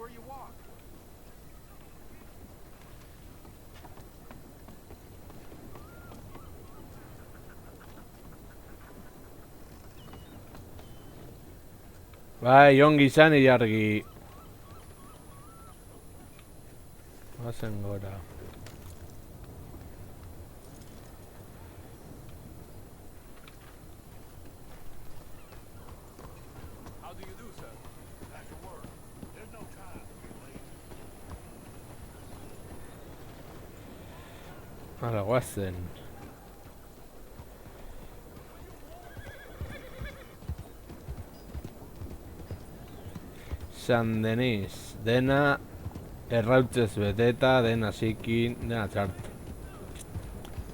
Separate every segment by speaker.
Speaker 1: where you walk.
Speaker 2: Bai, ongi izan ilargi. Bazen gora.
Speaker 1: How do you do, sir? Back to work. There's no time to be late.
Speaker 2: Hala, guazen. San Denis, dena errautzez beteta, dena zikin, dena txartu.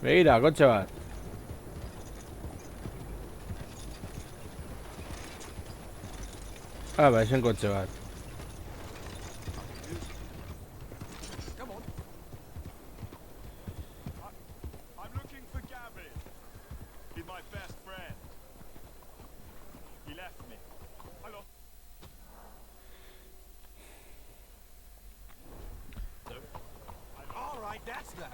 Speaker 2: Begira, kotxe bat. Ba, esen kotxe bat.
Speaker 1: How do you do? Come on. I'm looking for Gavin. He's my best friend. He left me. I lost. Sir? All right, that's that.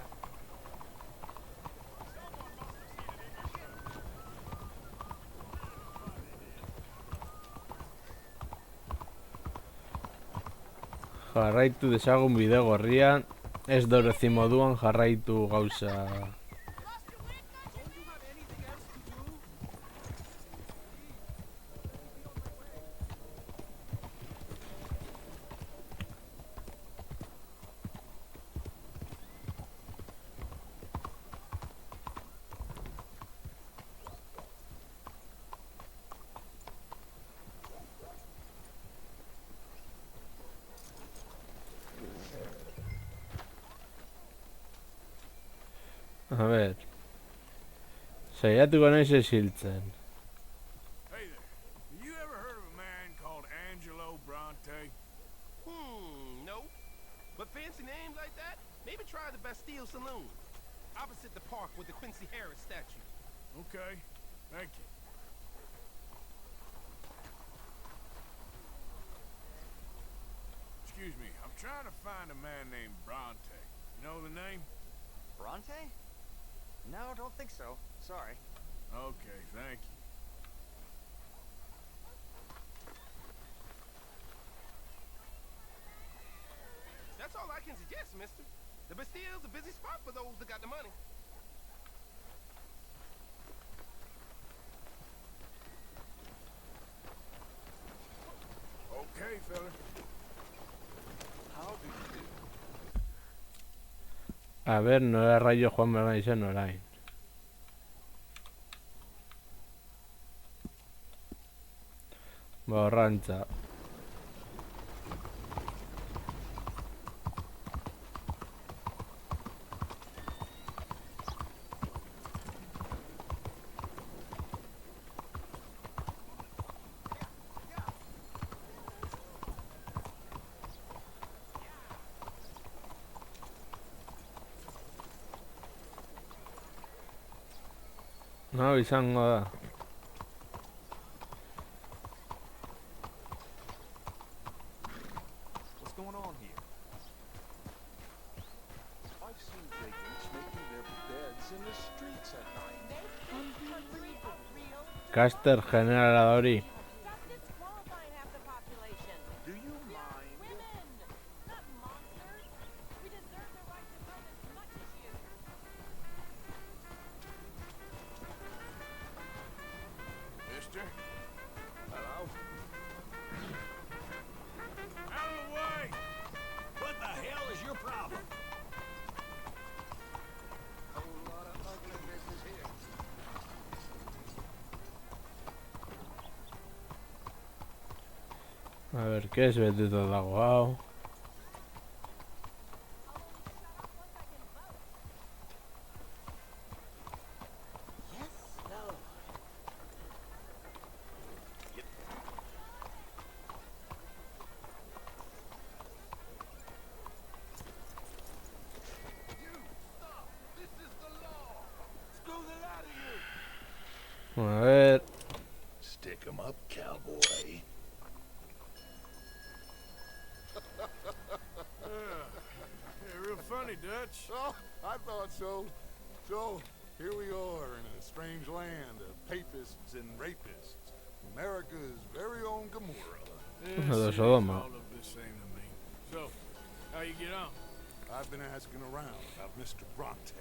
Speaker 1: Someone must have seen an Englishman.
Speaker 2: Jarraitu dezagun bide gorrian. Ez dorezi moduan jarraitu gauza.
Speaker 1: Don't you have anything else to do?
Speaker 2: A ber. Saiatuko naiz esiltzen.
Speaker 1: Hey there. You ever heard of a man called Angelo Bronte?
Speaker 3: No. But fancy names like that? Maybe try the Bastille Saloon. Opposite the park with the Quincy Harris statue.
Speaker 1: Okay, thank you. Excuse me, I'm trying to find a man named Bronte. You know the name?
Speaker 4: Bronte? No, don't think so. Sorry.
Speaker 1: Okay, thank you.
Speaker 3: That's all I can suggest, mister. The Bastille's a busy spot for those that got the money.
Speaker 1: Okay, fella.
Speaker 4: How do you do?
Speaker 2: A ber, nola raio joan behar naizen orain. Ba, horrantza. No, izango da.
Speaker 4: What's going on here? I've seen vagrants making their beds in the streets at night.
Speaker 2: Caster generala da hori.
Speaker 5: Stop disqualifying half the population.
Speaker 4: Do you mind?
Speaker 5: Women, not monsters. We deserve the right to vote as much as you.
Speaker 1: Mister? Hello? Out of the way! What the hell is your problem?
Speaker 4: Whole lot of ugly business here.
Speaker 2: A ber, ¿qué es beteta dago hau?
Speaker 4: Yes, no. You stop! This is the law.
Speaker 1: Screw the lot of you!
Speaker 2: A ver...
Speaker 1: Stick 'em up, cowboy.
Speaker 6: much.
Speaker 4: Oh, I thought so. So, here we are in a strange land of papists and rapists. America's very own Gomorrah.
Speaker 6: This
Speaker 2: Hello,
Speaker 6: is
Speaker 2: Sodoma.
Speaker 6: all of the same to me. So, how you get on?
Speaker 4: I've been asking around about Mr. Bronte.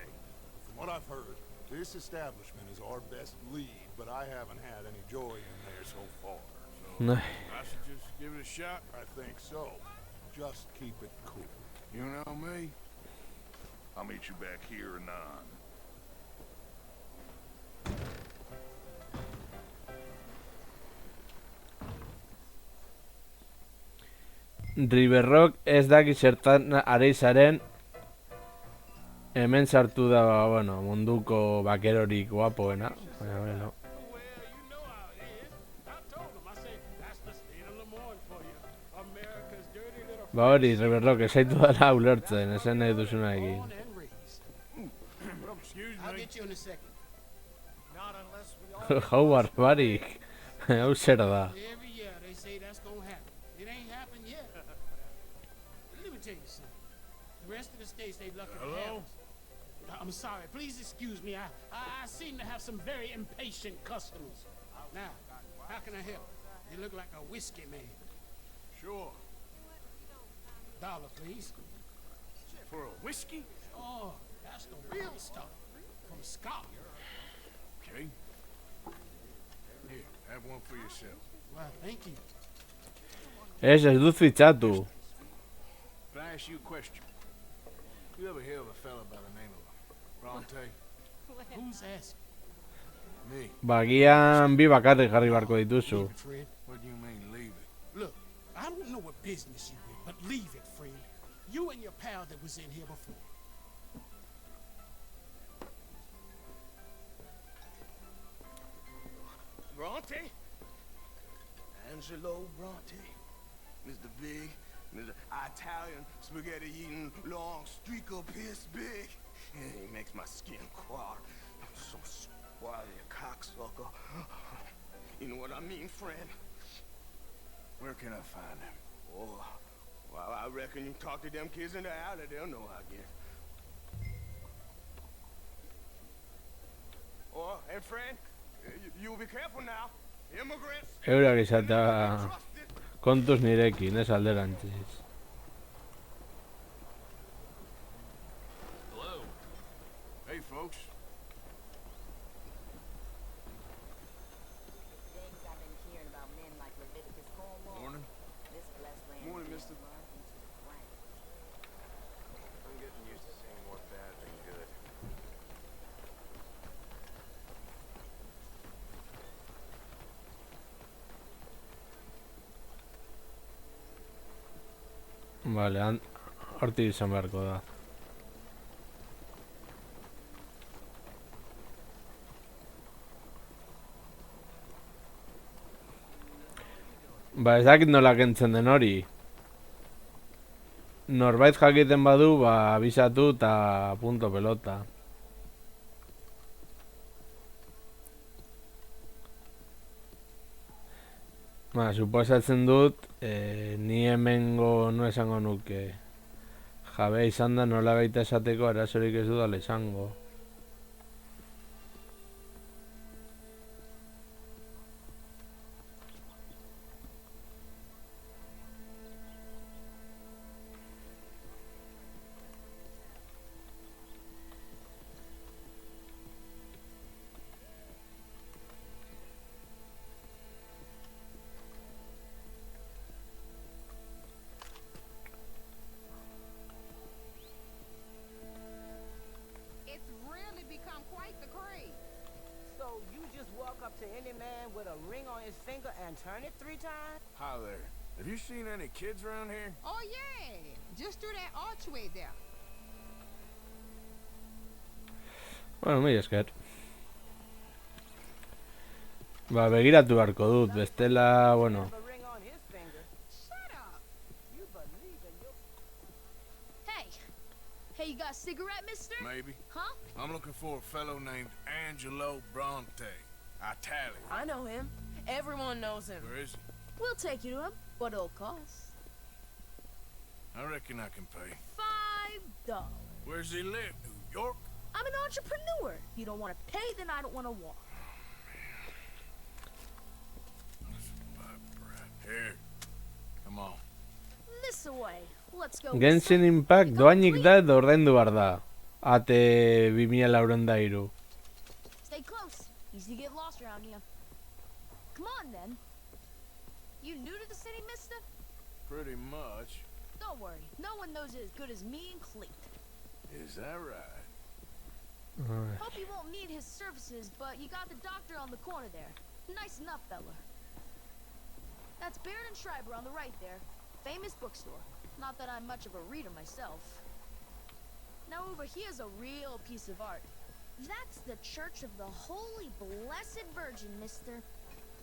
Speaker 4: From what I've heard, this establishment is our best lead, but I haven't had any joy in there so far. So,
Speaker 2: Nej.
Speaker 6: I should just give it a shot.
Speaker 4: I think so. Just keep it cool.
Speaker 6: You know me?
Speaker 7: I'll meet you back here anon.
Speaker 2: Riverrock ez daki zertan ari zaren. Hemen sartu da, bueno, munduko bakerorik guapoena. Baina, bueno.
Speaker 3: Well, you know how it is. I told him, I said, that's the state of Lemoyne for you. America's dirty little
Speaker 2: Ba hori, Riverrock, esaitu dara ulertzen, esan nahi duzuna egin.
Speaker 3: born and raised.
Speaker 6: Excuse
Speaker 3: I'll
Speaker 6: me.
Speaker 3: get you in a second. Not unless we all
Speaker 2: Hau barbarik. Hau zer da.
Speaker 3: every year they say that's gonna happen. It ain't happened yet. Let me tell you something. The rest of the states they lucky to have
Speaker 6: Hello?
Speaker 3: us. I'm sorry. Please excuse me. I seem to have some very impatient customers. Now, how can I help? You look like a whiskey man.
Speaker 6: Sure.
Speaker 3: Dollar, please.
Speaker 6: For a whiskey?
Speaker 3: Oh, that's the real stuff. From Scotland.
Speaker 6: Okay. Here, have one for yourself.
Speaker 3: Well, thank you.
Speaker 2: Ez dut fitxatu.
Speaker 6: Can I ask you a question? You ever hear of a fella by the name of Bronte?
Speaker 3: Who's asking?
Speaker 6: Me.
Speaker 2: Bagian bi bakarrik jarri barko dituzu.
Speaker 3: Leave it, Fred.
Speaker 6: What do you mean, leave it?
Speaker 3: Look, I don't know what business you in, but leave it, friend. You and your pal that was in here before.
Speaker 8: Bronte? Angelo Bronte. Mr. Big, Mr. Italian, spaghetti-eating, long streaker piss big. He makes my skin crawl. I'm so squally a cocksucker. You know what I mean, friend?
Speaker 6: Where can I find him?
Speaker 8: Oh, well, I reckon you talk to them kids in the alley, they'll know, I guess. Oh, and friend, you be careful now. Immigrants.
Speaker 2: Eurak izatea
Speaker 8: Trusted.
Speaker 2: kontuz nirekin, ez alderantziz.
Speaker 6: Hello. Hey, folks.
Speaker 9: Things I've been hearing about men like Leviticus Cornwall.
Speaker 6: Morning.
Speaker 9: This blessed land.
Speaker 8: Morning,
Speaker 9: is
Speaker 8: mister.
Speaker 9: run into the ground.
Speaker 8: I'm getting used to seeing more bad than good.
Speaker 2: Vale, hortik izan beharko da. Ba, ez dakit nola kentzen den hori. Norbait jakiten badu, ba, abisatu eta punto pelota. Ba, suposatzen dut, ni hemengo no esango nuke. Jabe izan da nola baita esateko arazorik ez dudala esango.
Speaker 5: It's really become quite the craze.
Speaker 10: So you just walk up to any man with a ring on his finger and turn it 3 times?
Speaker 6: Hi there. Have you seen any kids around here?
Speaker 5: Oh yeah, just through that archway there.
Speaker 2: Bueno, mila esker. Ba, begiratu beharko dut, bestela, bueno.
Speaker 10: Have a ring on his finger.
Speaker 5: Shut up.
Speaker 10: You believe in your...
Speaker 5: Hey. Hey, you got a cigarette, mister?
Speaker 6: Maybe.
Speaker 5: Huh?
Speaker 6: I'm looking for a fellow named Angelo Bronte. Italian.
Speaker 10: I know him. Everyone knows him.
Speaker 6: Where is he?
Speaker 5: We'll take you to him. What it'll cost?
Speaker 6: I reckon I can pay.
Speaker 5: $5.
Speaker 6: Where's he live? New York?
Speaker 5: I'm an entrepreneur. You don't want to pay, then I don't want to walk.
Speaker 6: Here. Come on.
Speaker 5: This away. Let's go.
Speaker 2: Genshin Impact doainik da edo ordaindu behar da. Ate 2400.
Speaker 5: Stay close. Easy to get lost around here. Come on, then. You new to the city, mister?
Speaker 6: Pretty much.
Speaker 5: Don't worry. No one knows it as good as me and Cleet.
Speaker 6: Is that right?
Speaker 5: Hope you won't need his services, but you got the doctor on the corner there. Nice enough, fella. That's Baird and Schreiber on the right there. Famous bookstore. Not that I'm much of a reader myself. Now over here's a real piece of art. That's the Church of the Holy Blessed Virgin, mister.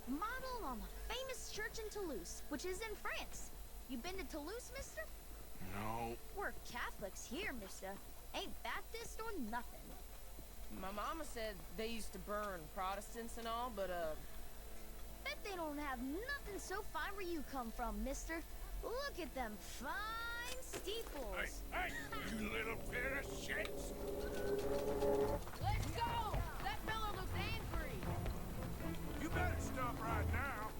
Speaker 5: Modeled on the famous church in Toulouse, which is in France. You been to Toulouse, mister?
Speaker 6: No.
Speaker 5: We're Catholics here, mister. Ain't Baptist or nothing.
Speaker 9: My mama said they used to burn Protestants and all, but
Speaker 5: Bet they don't have nothing so fine where you come from, mister. Look at them fine steeples.
Speaker 6: Hey, you little pair of shits.
Speaker 9: let's go! That fella looks angry.
Speaker 6: You better stop right now.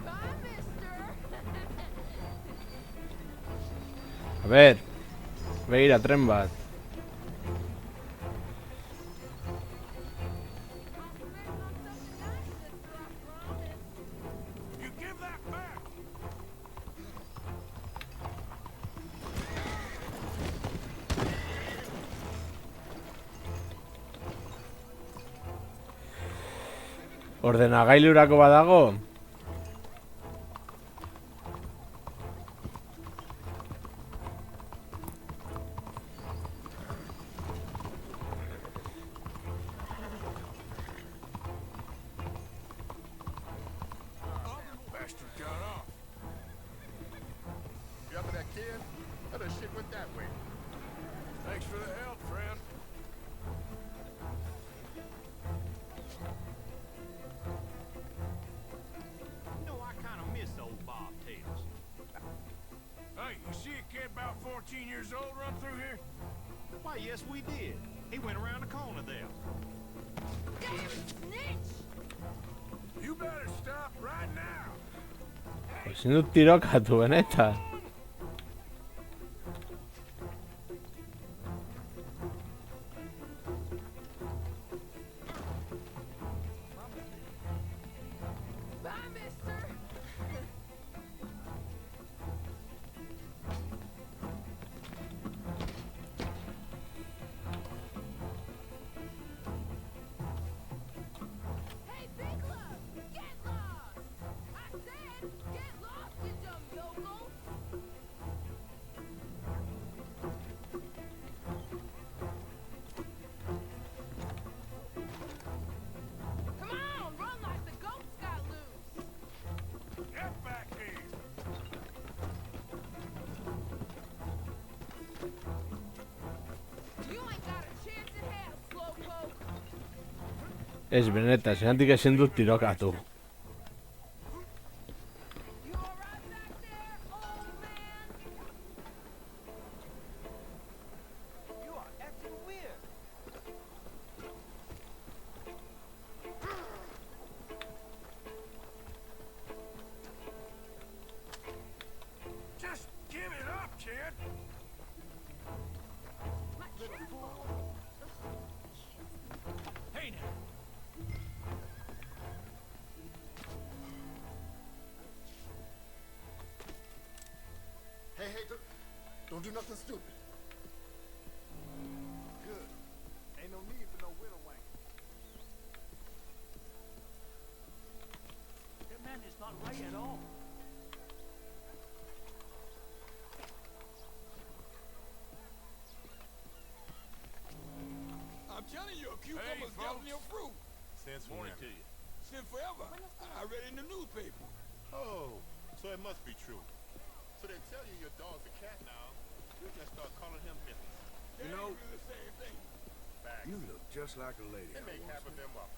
Speaker 9: Bye, mister.
Speaker 2: A ver. Voy a ir a tren bat.
Speaker 6: You give that back.
Speaker 2: Ordenagailurako badago.
Speaker 6: Bastard got off.
Speaker 8: You after that kid? How that shit went that way?
Speaker 6: Thanks for the help, friend.
Speaker 1: You know, I kind of miss old Bob Tails.
Speaker 6: Hey, you see a kid about 14 years old run through here?
Speaker 1: Why, yes, we did. He went around the corner there.
Speaker 9: Damn snitch!
Speaker 6: You better stop right now.
Speaker 2: Ezin dut tirokatu, benetan.
Speaker 9: Bye, mister. Hey, Big Love, get lost! I said, get lost, you dumb yokel! Come on, run like the goats got loose!
Speaker 6: Get back here.
Speaker 9: You ain't got a chance in hell, slowpoke!
Speaker 2: Ez, benetan, zelantik ezin dut tirokatu.
Speaker 9: You alright back there, old man?
Speaker 10: You are acting weird.
Speaker 6: Just give it up, kid. Hey now.
Speaker 8: Hey, don't do nothing stupid.
Speaker 1: Good. Ain't no need for no widow wank. That man is not right at all.
Speaker 8: I'm telling you, a
Speaker 6: cucumber's giving you
Speaker 8: fruit.
Speaker 4: Since
Speaker 1: Morning
Speaker 4: when?
Speaker 1: to you.
Speaker 8: Since forever. I read it in the newspaper.
Speaker 4: Oh, so it must be true. So they tell you your dog's a cat now. You just start calling him Mrs.
Speaker 6: You know,
Speaker 8: the same thing.
Speaker 4: Back.
Speaker 6: you look just like a lady.
Speaker 4: They make half of them up.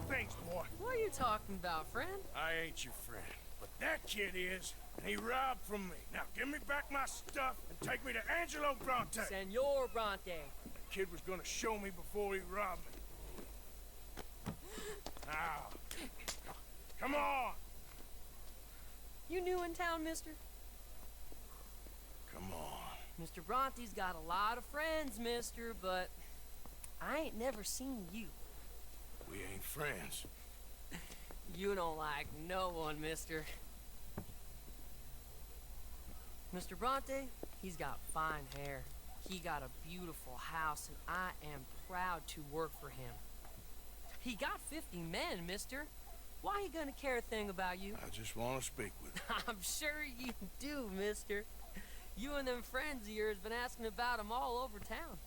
Speaker 6: Thanks, boy.
Speaker 11: What are you talking about, friend?
Speaker 6: I ain't your friend, but that kid is, and he robbed from me. Now give me back my stuff and take me to Angelo Bronte.
Speaker 11: Senor Bronte.
Speaker 6: The kid was gonna show me before he robbed me. Now, come on.
Speaker 11: You new in town, mister?
Speaker 6: Come on.
Speaker 11: Mr. Bronte's got a lot of friends, mister, but I ain't never seen you.
Speaker 6: We ain't friends.
Speaker 11: You don't like no one, mister. Mr. Bronte, he's got fine hair. He got a beautiful house, and I am proud to work for him. He got 50 men, mister. Why he gonna care a thing about you?
Speaker 6: I just want to speak with him.
Speaker 11: I'm sure you do, mister. You and them friends of yours been asking about him all over town.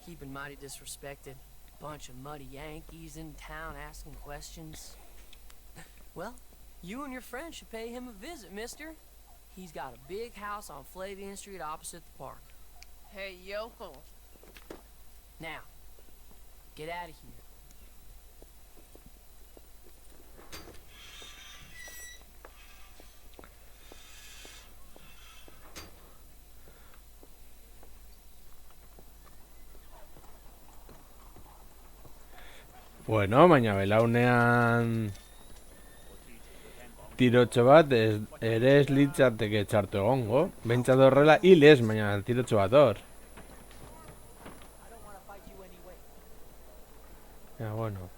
Speaker 11: He been mighty disrespected. Bunch of muddy Yankees in town asking questions. Well, you and your friend should pay him a visit, mister. He's got a big house on Flavian Street opposite the park.
Speaker 9: Hey, Yoko.
Speaker 11: Now, get out of here.
Speaker 2: Bueno, baina belaunean tirotxo bat ere ez litzateke txarto egongo. Bentsat horrela hil ez, baina tirotxo bat hor. Ja, bueno.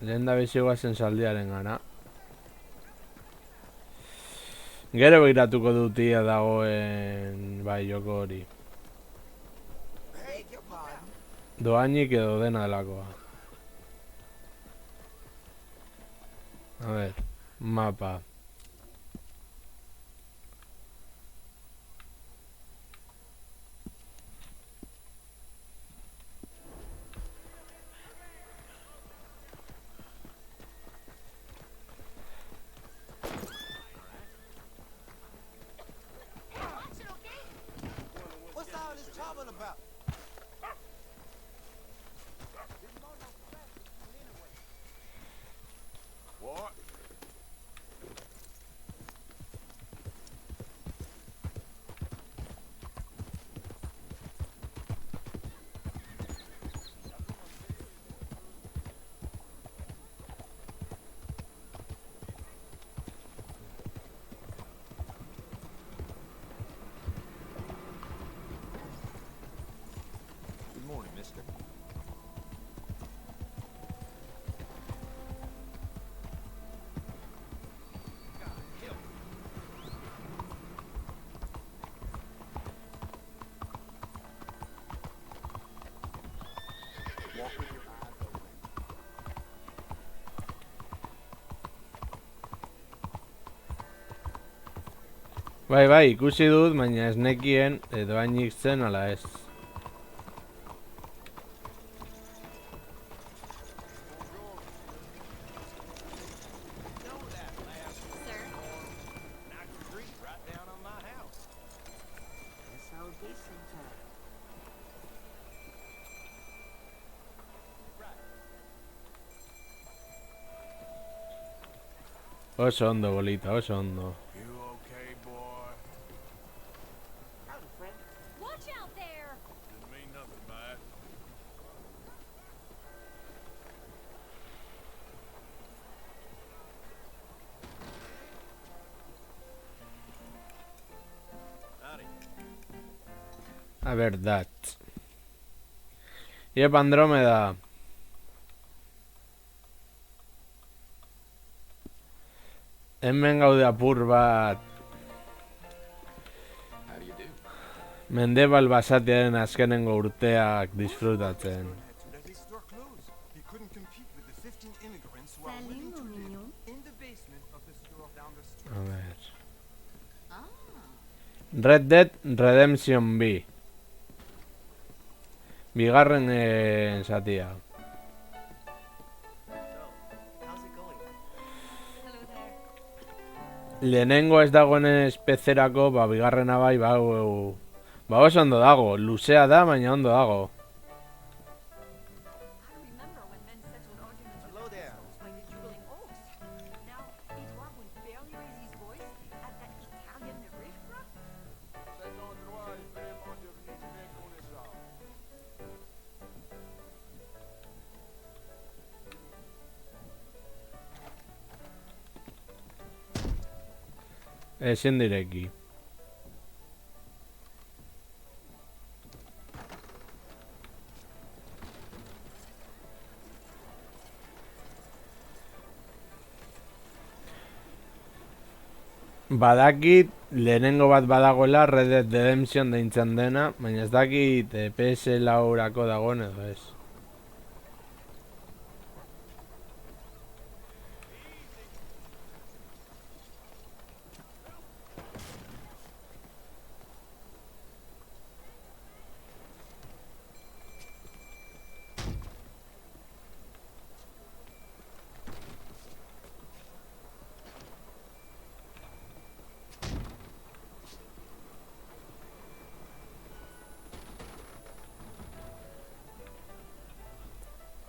Speaker 2: Lehen da bezigoa zen zaldiaren gana. Gero begiratuko dutia dagoen bai joko hori. Doainik edo dena delakoa. A ver, mapa.
Speaker 8: What's all this trouble about?
Speaker 6: What?
Speaker 1: Good morning, mister. Walk with your eyes open.
Speaker 2: Bai, ikusi dut, baina ez nekien doainik zen ala ez. Oso ondo, bolita, oso ondo.
Speaker 6: You okay, boy?
Speaker 5: Watch out there!
Speaker 6: Didn't mean nothing by it.
Speaker 1: Howdy.
Speaker 2: A verdad. Iep Andrómeda. Hemen gaude apur bat.
Speaker 1: How do you do?
Speaker 2: Mendebal basatiaren azkenengo urteak disfrutatzen.
Speaker 8: That his store closed. He couldn't compete with the 15 immigrants who are willing to live in the basement of the store down the street.
Speaker 2: A ver.
Speaker 5: Ah.
Speaker 2: Red Dead Redemption 2. Bigarren zatia. Lehenengo ez dagoen pezerako, bigarrena bai, oso ondo dago. Luzea da, baina ondo dago.
Speaker 5: I remember when
Speaker 2: Ezin direki. Badakit lehenengo bat badagoela Red Dead Redemption deintzen dena, baina ez dakit PS4-ako dagoen edo ez.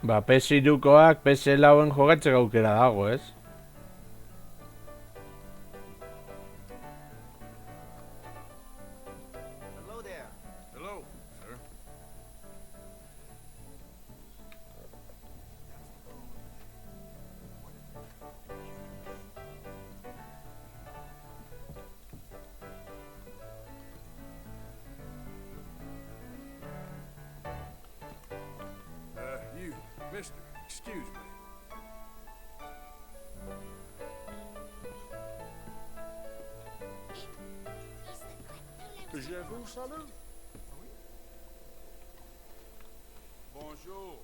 Speaker 2: Ba, PS3koak PS4en jogatzeko aukera dago, ez?
Speaker 8: Hello there.
Speaker 6: Hello, sir. You, mister, excuse me.
Speaker 4: Je vous salue.
Speaker 1: Bonjour.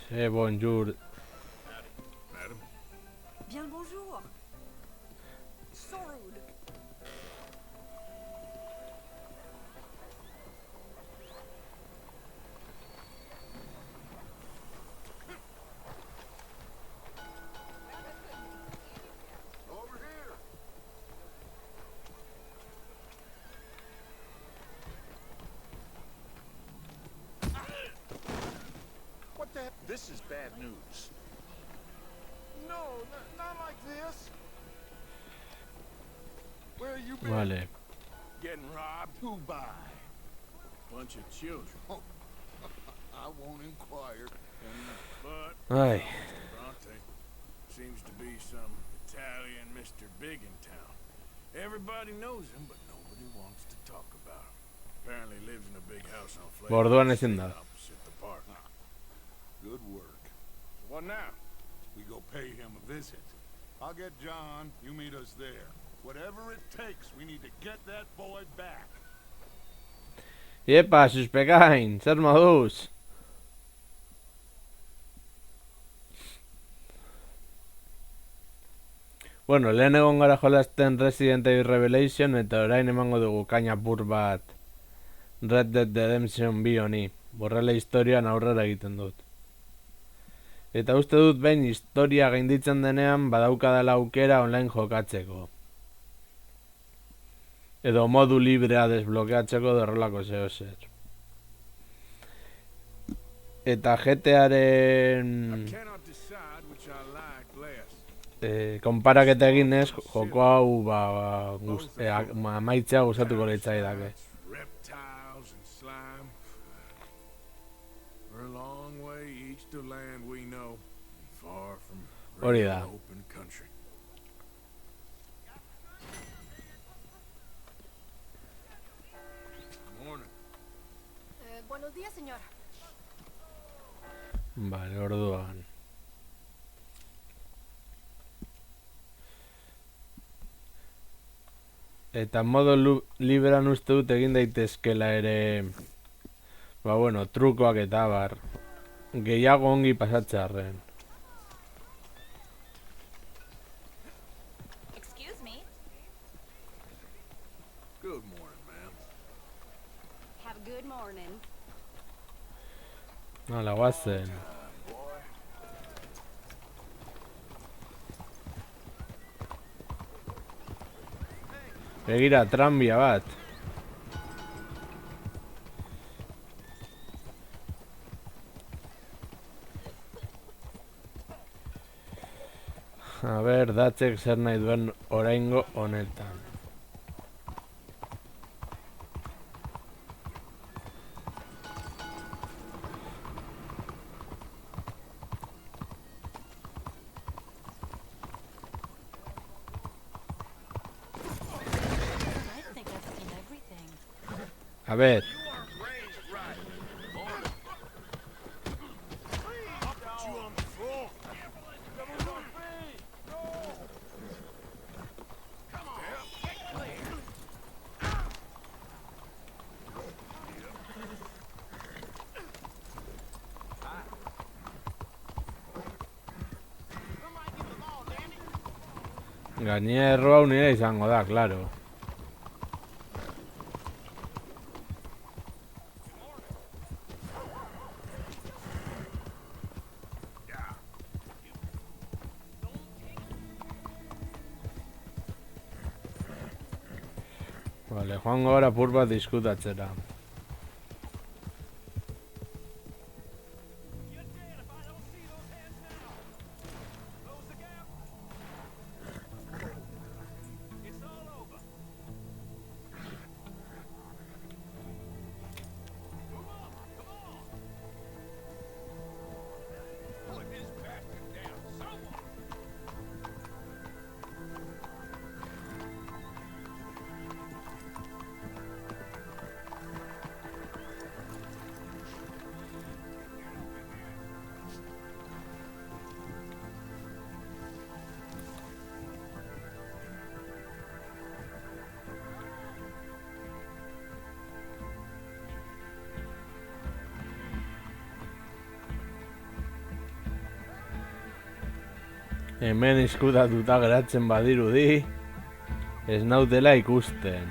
Speaker 2: Sí, bonjour.
Speaker 6: Madam.
Speaker 9: Bien le bonjour. So rude.
Speaker 4: Over here.
Speaker 1: What the hell? This is bad news.
Speaker 4: No, not like this. Where you been?
Speaker 2: Vale.
Speaker 6: Getting robbed?
Speaker 4: Who by?
Speaker 6: Bunch of children.
Speaker 4: I won't inquire.
Speaker 6: But
Speaker 2: Ay,
Speaker 6: Bronte seems to be some Italian Mr. Big in town. Everybody knows him, but nobody wants to talk about him. Apparently lives in a big house on Flavor
Speaker 2: Borduan
Speaker 6: Street
Speaker 2: ezin da.
Speaker 6: opposite the park.
Speaker 4: Good work.
Speaker 6: So what now?
Speaker 4: We go pay him a visit. I'll get John. You meet us there. Whatever it takes, we need to get that boy back.
Speaker 2: Iepa, suspekain, zer moduz? Bueno, lehen egon gara jolasten Resident Evil Revelation eta orain emango dugu kaina pur bat Red Dead Redemption 2 honi. Borrela historian aurrera egiten dut. Eta uste dut behin historia gainditzen denean badaukadala aukera online jokatzeko. Edo modu librea desblokeatzeko derrolako zeo zer. Eta GTAren
Speaker 6: I cannot decide which I like less.
Speaker 2: konparaketa eginez, joko hau amaitzea gustatuko litzaidake.
Speaker 6: Reptiles and slime. We're a long way east of land we know, far from
Speaker 2: Hori
Speaker 6: real
Speaker 2: da.
Speaker 6: open country. Morning.
Speaker 9: Buenos días, señor.
Speaker 2: Vale, orduan. Eta modo librean uste dut egin daitezkela ere, ba bueno, trukoak eta bar. Gehiago ongi pasatzearren.
Speaker 9: Excuse me.
Speaker 6: Good morning, ma'am.
Speaker 9: Have a good morning.
Speaker 2: Hala, guazen. Begira, tranbia bat. A ber, datzek zer nahi duen oraingo honetan. A ver.
Speaker 3: You weren't raised right. Morning. I'll put you on the floor. Come on, get clear. Somebody get the law, damn it.
Speaker 2: Gainera errua unira izango da, claro. Vale, joango gara apur bat diskutatzera. Hemen izkutatuta geratzen badirudi, ez nautela ikusten.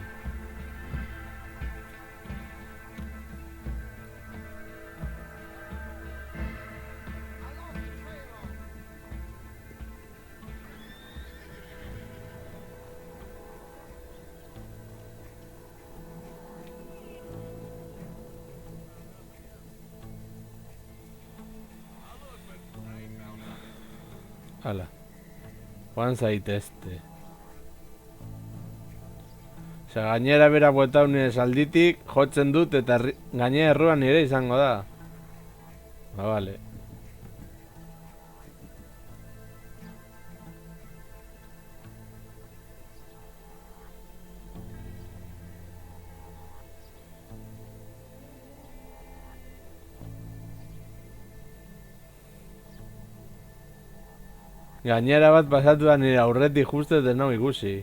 Speaker 2: Hala. Joan zaitezte. Osea, gainera bera bueltau nire salditik, jotzen dut eta gainera erruan nire izango da. Ba, bale. Gainera bat pasatu da nire aurretik justu ez nau ikusi.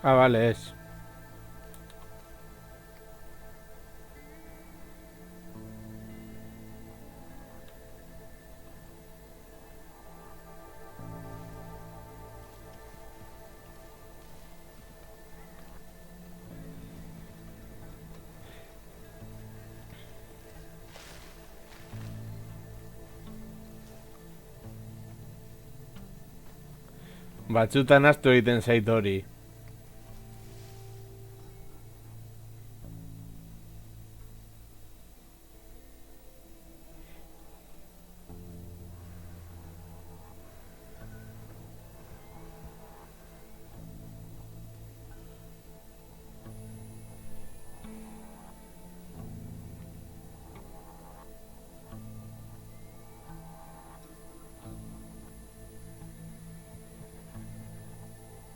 Speaker 2: Ah, vale, es. Batzutan astu egiten zait hori.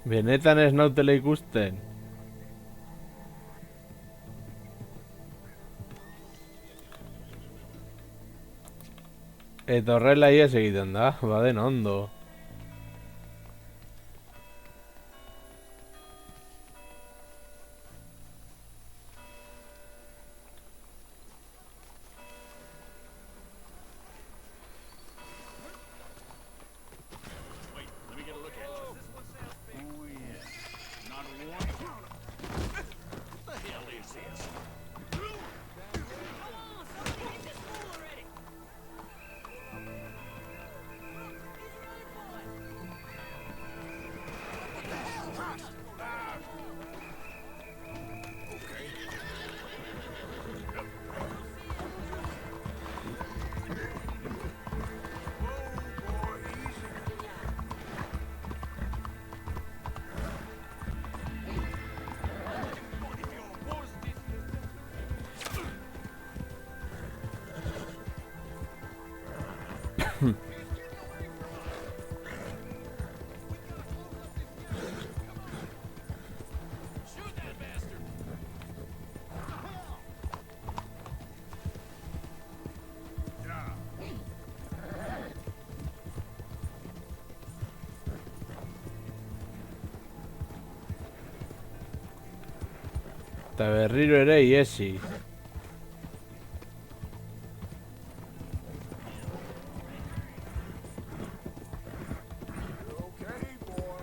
Speaker 2: Benetan ez nautela ikusten. Eta horrela iaz egiten da, baden ondo.
Speaker 6: Jesus. Shoot that bastard!
Speaker 2: Eta berriro ere iesi.
Speaker 6: Okay, boy.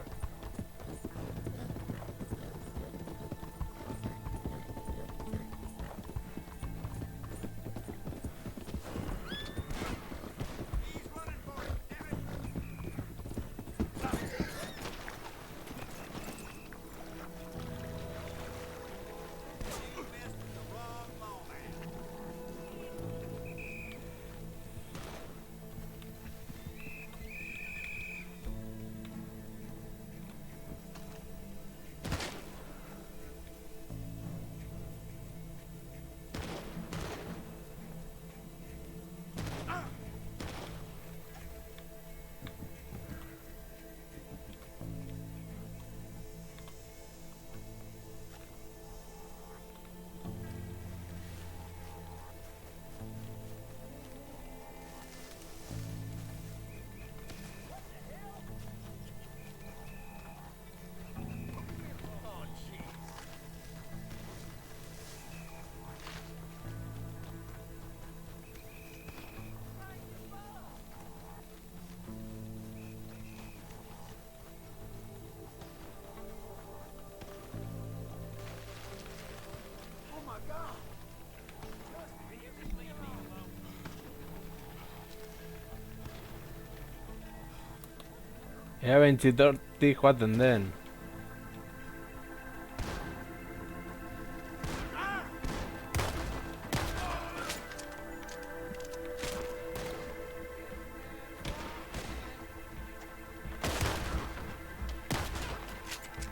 Speaker 2: Ea bentzitortik joaten den.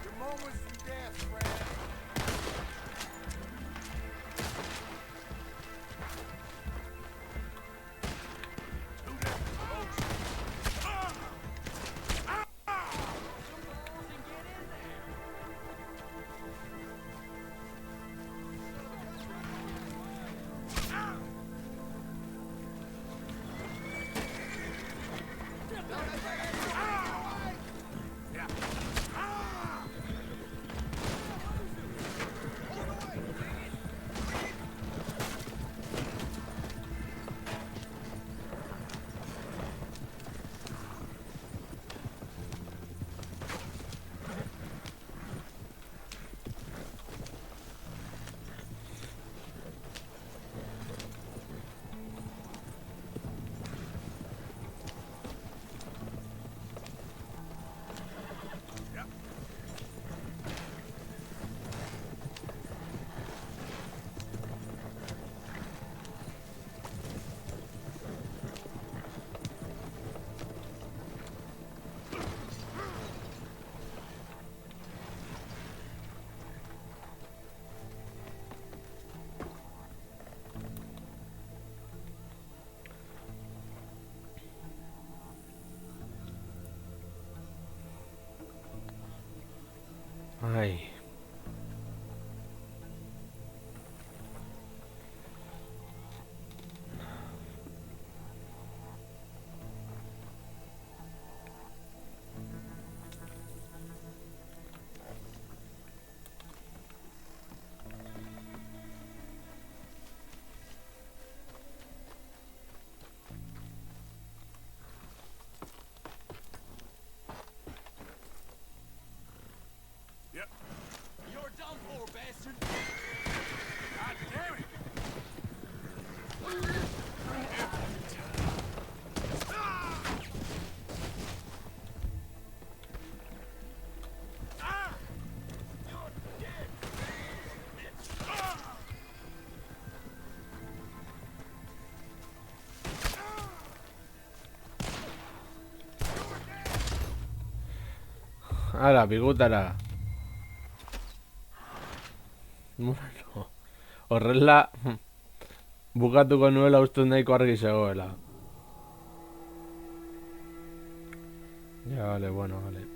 Speaker 6: Your moments from death, friend.
Speaker 2: Ay.
Speaker 6: Yep.
Speaker 1: You're done for, bastard.
Speaker 2: Ara, bigutara. Bueno, horrela bukatuko nuela uste nahiko argi zegoela. Ya, vale, bueno, vale.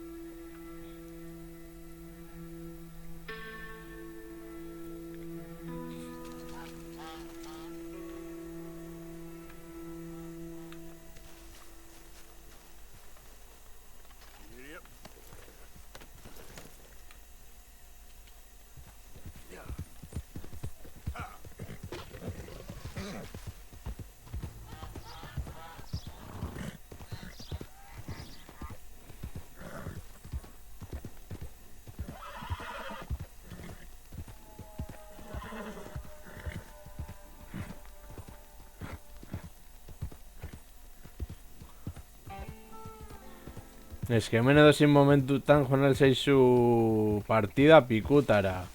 Speaker 2: Ez que hemen edozin momentutan joan alzaizu partida pikutara.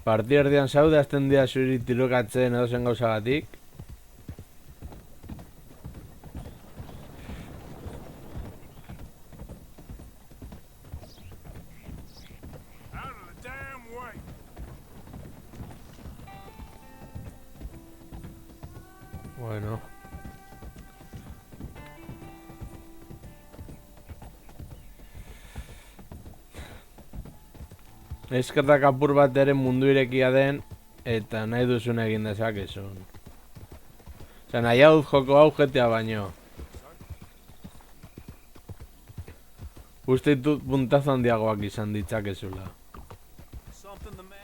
Speaker 2: Partida erdian zaude, azten dira zuri tirokatzen edozen gauzagatik.
Speaker 6: Out of the damn way!
Speaker 2: Bueno. Eskerrak apur bat ere mundu irekia den, eta nahi duzun egin dezakezun. Osa, nahi hau joko hau GTA baino. Uste ditut puntazo handiagoak izan ditzakezula.
Speaker 1: Something the matter?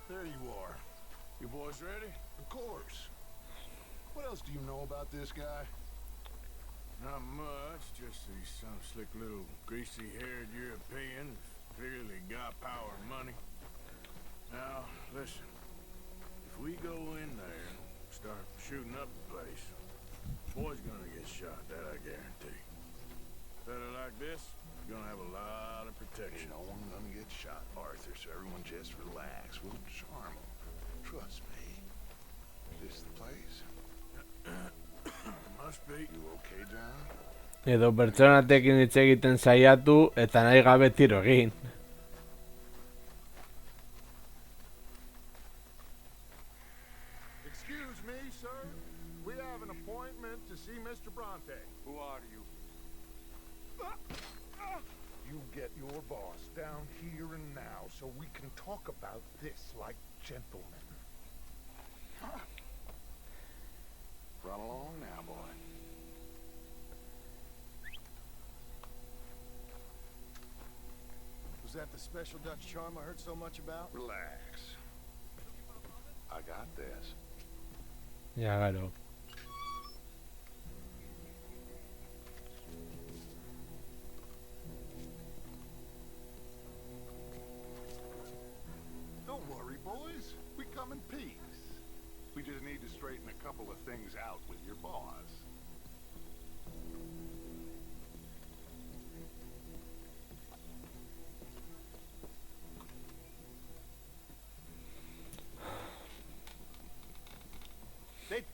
Speaker 4: There you are.
Speaker 6: You boys ready?
Speaker 4: Of course. What else do you know about this guy?
Speaker 6: Not much, just he's some slick little greasy-haired European who's clearly got power and money. Now, listen. If we go in there and start shooting up the place, boy's gonna get shot, that I guarantee. Fella like this, you're gonna have a lot of protection.
Speaker 4: Ain't no one gonna get shot, Arthur, so everyone just relax. We'll charm him. Trust me. This the place?
Speaker 6: Must be.
Speaker 4: You okay, John?
Speaker 2: Edo pertsonatekin hitz egiten saiatu eta nahi gabe tiro egin.
Speaker 4: Excuse me, sir. We have an appointment to see Mr. Bronte.
Speaker 1: Who are you?
Speaker 4: You get your boss down here and now so we can talk about this like gentlemen. Run along now, boy.
Speaker 8: Was that the special Dutch charm I heard so much about?
Speaker 4: Relax. I got this.
Speaker 2: Ya, claro.
Speaker 4: Don't worry, boys. We come in peace. We just need to straighten a couple of things out with your boss.
Speaker 8: They...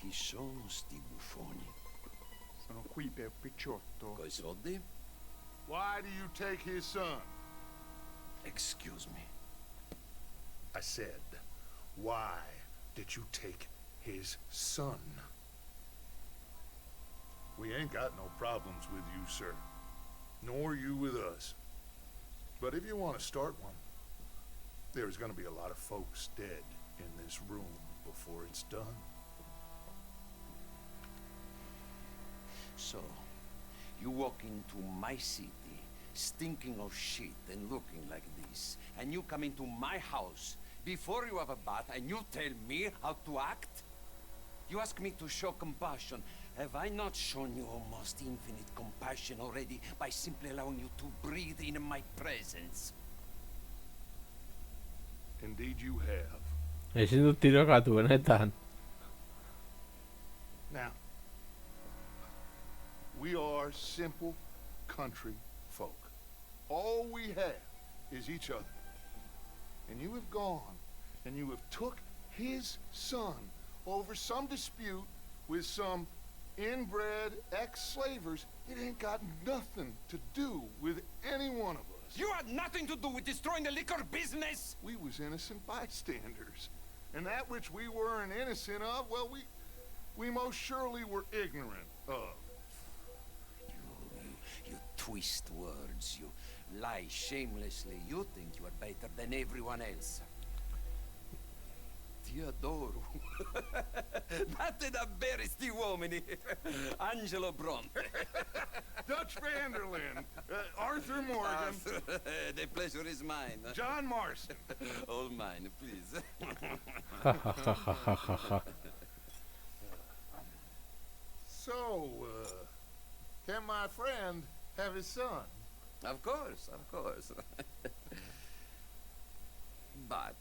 Speaker 12: Chi sono sti buffoni?
Speaker 8: Sono qui per Picciotto.
Speaker 12: Coi soldi?
Speaker 4: Why do you take his son?
Speaker 12: Excuse me.
Speaker 4: I said, why did you take his son? We ain't got no problems with you, sir. Nor you with us. But if you want to start one, there's gonna be a lot of folks dead in this room before it's done.
Speaker 12: So, you walk into my city, stinking of shit and looking like this, and you come into my house before you have a bath and you tell me how to act? You ask me to show compassion. Have I not shown you almost infinite compassion already by simply allowing you to breathe in my presence?
Speaker 4: Indeed you have.
Speaker 2: Ezin dut tirokatu, benetan.
Speaker 4: Now, we are simple country folk. All we have is each other. And you have gone and you have took his son over some dispute with some inbred ex-slavers. It ain't got nothing to do with any one of us.
Speaker 12: You had nothing to do with destroying the liquor business!
Speaker 4: We was innocent bystanders. And that which we weren't innocent of, well, we most surely were ignorant of.
Speaker 12: You twist words, you lie shamelessly. You think you are better than everyone else. Teodoro. Date da bere sti uomini. Angelo Bronte.
Speaker 4: Dutch Vanderlyn. Arthur Morgan.
Speaker 12: The pleasure is mine.
Speaker 4: John Marston.
Speaker 12: All mine, please.
Speaker 4: So, can my friend have his son?
Speaker 12: Of course, of course. But,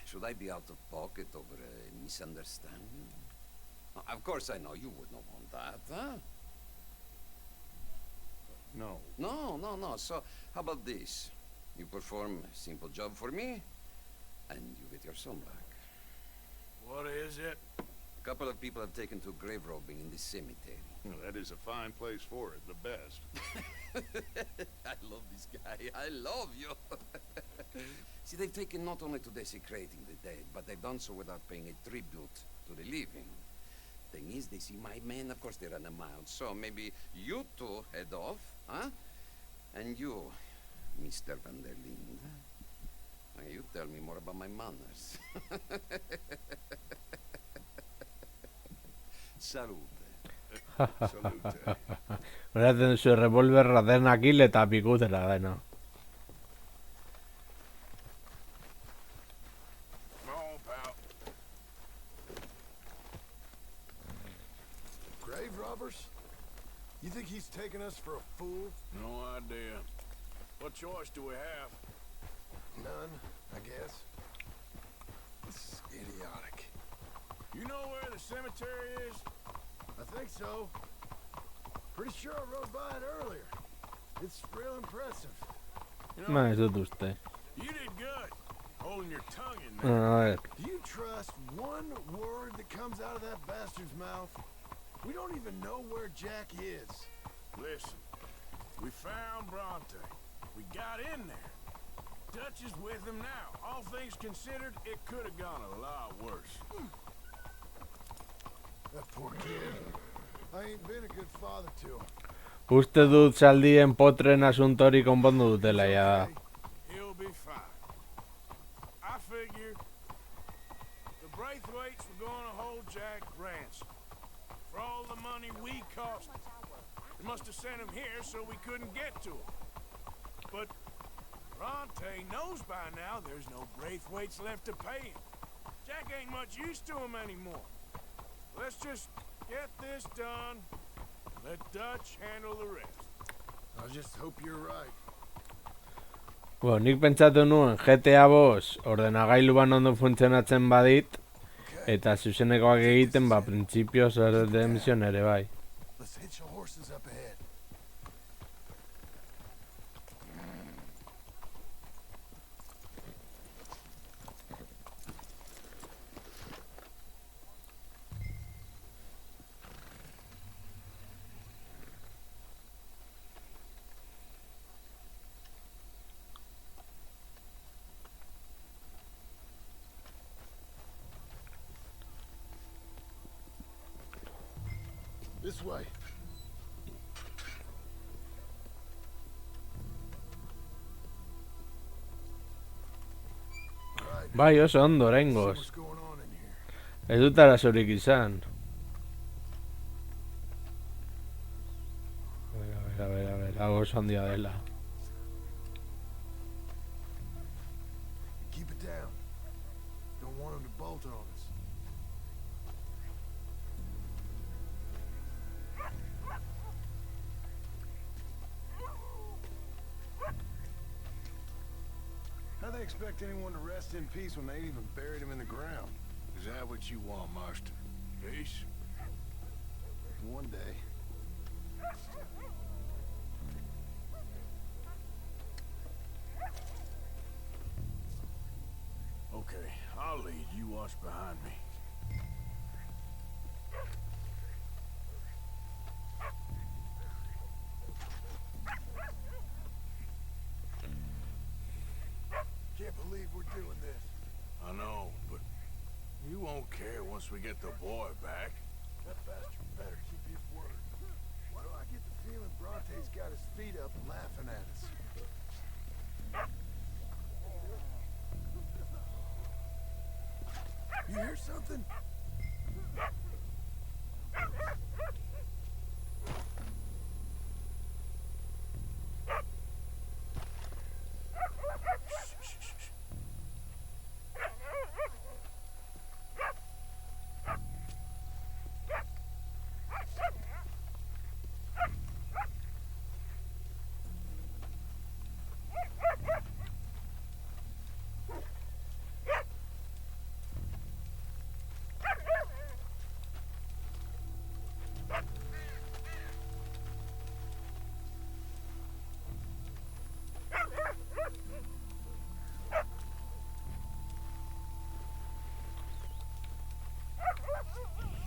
Speaker 12: should I be out of pocket over a misunderstanding? Of course I know you would not want that, huh?
Speaker 4: No.
Speaker 12: No. So, how about this? You perform a simple job for me, and you get your son back.
Speaker 6: What is it?
Speaker 12: A couple of people have taken to grave robbing in this cemetery.
Speaker 4: Well, that is a fine place for it, the best.
Speaker 12: I love this guy. I love you. See, they've taken not only to desecrating the dead, but they've done so without paying a tribute to the living. Thing is, they see my men, of course they run a mile. So maybe you two head off, huh? And you, Mr. Van der Linde, you tell me more about my manners. Salute.
Speaker 4: Salute.
Speaker 2: Beratzen zuen revolverra denak hil eta pikutera dena.
Speaker 6: Come on, pal.
Speaker 13: Grave robbers? You think he's taking us for a fool?
Speaker 6: No idea. What choice do we have?
Speaker 13: None, I guess. This is idiotic.
Speaker 6: You know where the cemetery is?
Speaker 13: I think so. Pretty sure I rode by it earlier. It's real impressive.
Speaker 6: You
Speaker 2: Ma,
Speaker 6: know,
Speaker 2: ez dut uste.
Speaker 6: you did good. Holding your tongue in there.
Speaker 2: A ver.
Speaker 13: Do you trust one word that comes out of that bastard's mouth? We don't even know where Jack is.
Speaker 6: Listen, we found Bronte. We got in there. Dutch is with him now. All things considered, it could have gone a lot worse.
Speaker 13: That poor kid. I ain't been a good father to him.
Speaker 2: Uste dut zaldien potren asuntori konpondu dutela, ja da.
Speaker 6: He'll be fine. I figure the Braithwaites were going to hold Jack ransom for all the money we cost him. They must have sent him here so we couldn't get to him. But Bronte knows by now there's no Braithwaites left to pay him. Jack ain't much use to him anymore. Let's just get this done. Let Dutch handle the rest.
Speaker 13: I just hope you're right.
Speaker 2: Bueno, nik pentsatu nuen GTA 5 ordenagailuan ondo funtzionatzen badit, eta zuzenekoak egiten, ba, printzipioz Redemption ere bai.
Speaker 13: Let's hitch the horses up ahead. This way.
Speaker 2: Bai, oso ondo, oraingoz.
Speaker 13: What's going on in here?
Speaker 2: Ez dut arazorik izan. A ver, hau oso handia dela.
Speaker 13: Keep it down. Don't want him to bolt on us. How they expect anyone to rest in peace when they ain't even buried him in the ground?
Speaker 6: Is that what you want, Marston? Peace?
Speaker 13: One day.
Speaker 6: Okay, I'll lead. You watch behind me.
Speaker 13: Can't believe we're doing this.
Speaker 6: I know, but you won't care once we get the boy back.
Speaker 13: That bastard better keep his word. Why do I get the feeling Bronte's got his feet up and laughing at us? You hear something?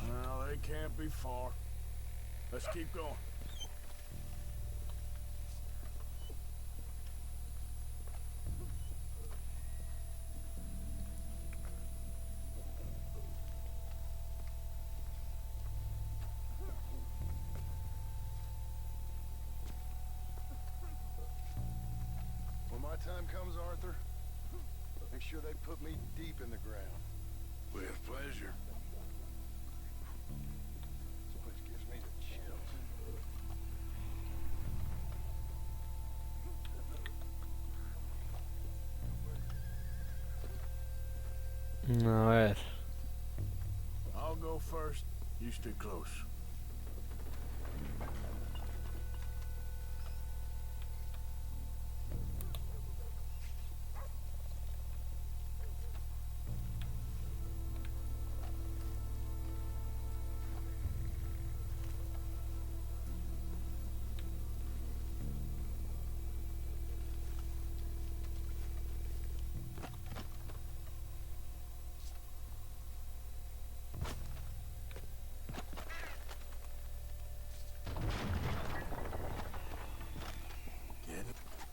Speaker 6: Well, they can't be far. Let's keep going.
Speaker 13: When my time comes, Arthur, make sure they put me deep in the ground.
Speaker 6: With pleasure.
Speaker 13: This place gives me the chills.
Speaker 2: A ver.
Speaker 6: I'll go first. You stay close.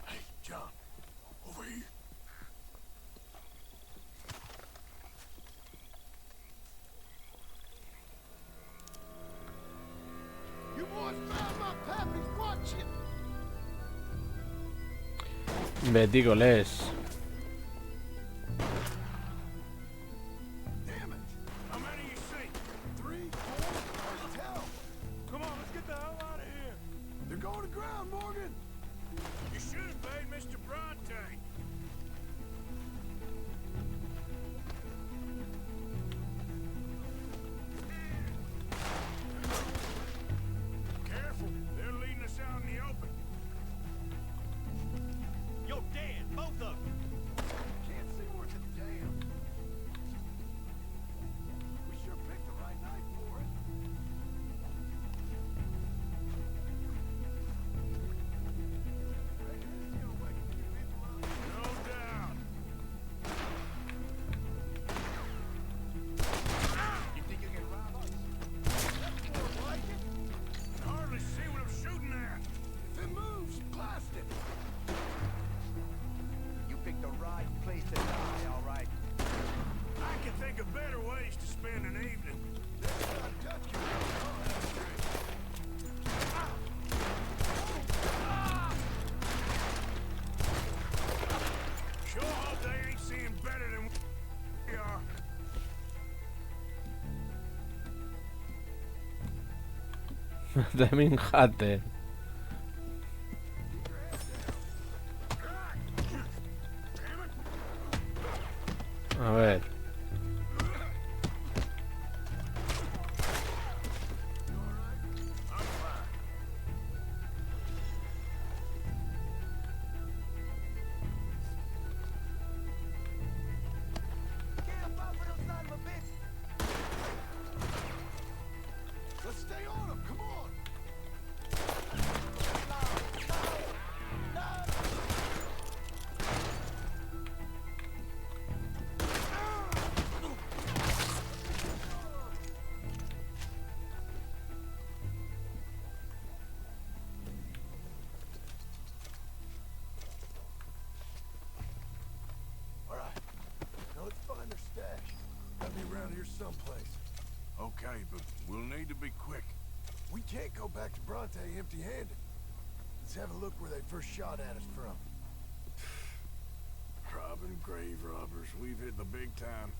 Speaker 13: Hey, John, over here. You boys found my pappy's watching.
Speaker 2: Betiko les.
Speaker 13: Damn it.
Speaker 6: How many you see?
Speaker 13: 3, 4, hard to tell.
Speaker 6: Come on, let's get the hell out of here.
Speaker 13: They're going to ground, Morgan.
Speaker 6: You should have paid Mr. Bronte. Careful, they're leading us out in the open.
Speaker 1: You're dead, both of them.
Speaker 13: Can't see worth a damn. We sure picked the right night for it. Reckon this is gonna wake a few people up.
Speaker 6: No doubt.
Speaker 1: You think you can rob us?
Speaker 13: More like it.
Speaker 6: Can hardly see what I'm shooting at.
Speaker 13: If it moves, blast it.
Speaker 1: You picked the right place to die, all right.
Speaker 6: I can think of better ways to spend an evening.
Speaker 13: Next time, Dutch can go on that street.
Speaker 2: De Manhattan. A ver.
Speaker 13: Let's stay on him. Come on. All right. Now let's find their stash. Gotta be around here someplace.
Speaker 6: Okay, but we'll need to be quick.
Speaker 13: We can't go back to Bronte empty-handed. Let's have a look where they first shot at us from.
Speaker 6: Robbing grave robbers. We've hit the big time.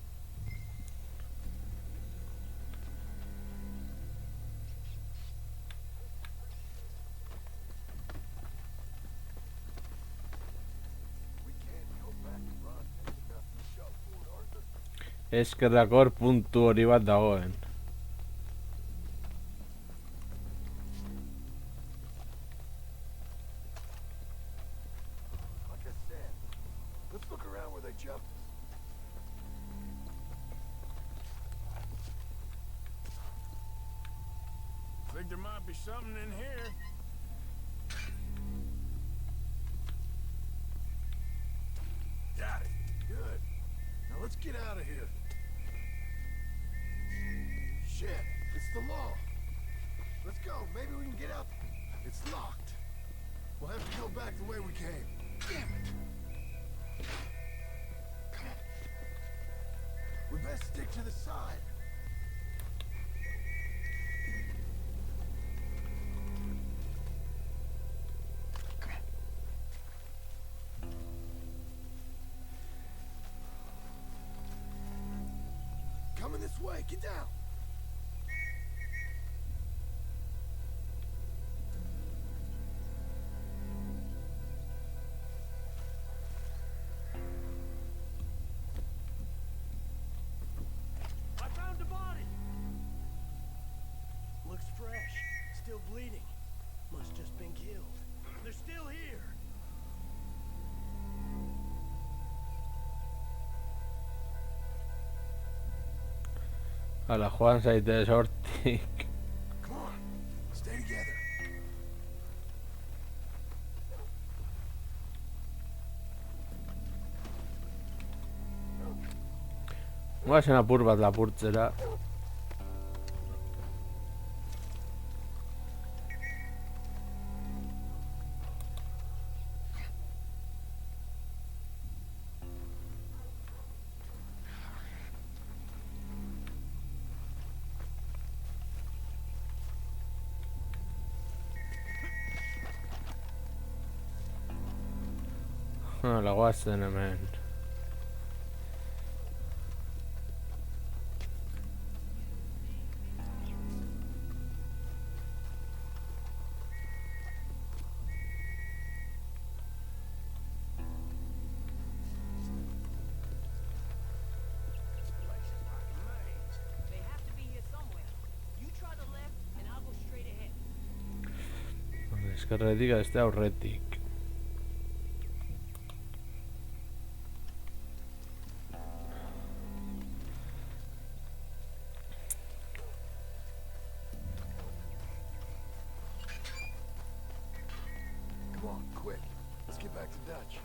Speaker 13: We can't go back to Bronte with nothing to show for it, Arthur.
Speaker 2: Eskerrak hor puntu hori bat dagoen.
Speaker 13: Like I said, let's look around where they jumped us.
Speaker 6: Think there might be something in here.
Speaker 13: Got it. Good. Now let's get out of here. Shit, it's the law. Let's go. Maybe we can get out. It's locked. We'll have to go back the way we came. Damn it. Come on. We best stick to the side. Coming this way. Get down.
Speaker 10: I found the body. Looks fresh. Still bleeding. Must just been killed. They're still here.
Speaker 2: Ala, joan zaitez hortik.
Speaker 13: Come on. Stay together.
Speaker 2: Goazen apur bat lapurtzera. Ala, goazen hemen.
Speaker 10: They have to be here somewhere. You try the left, and I'll go straight ahead.
Speaker 2: Eskerretik este aurretik.
Speaker 13: Come on, quick. Let's get back to Dutch.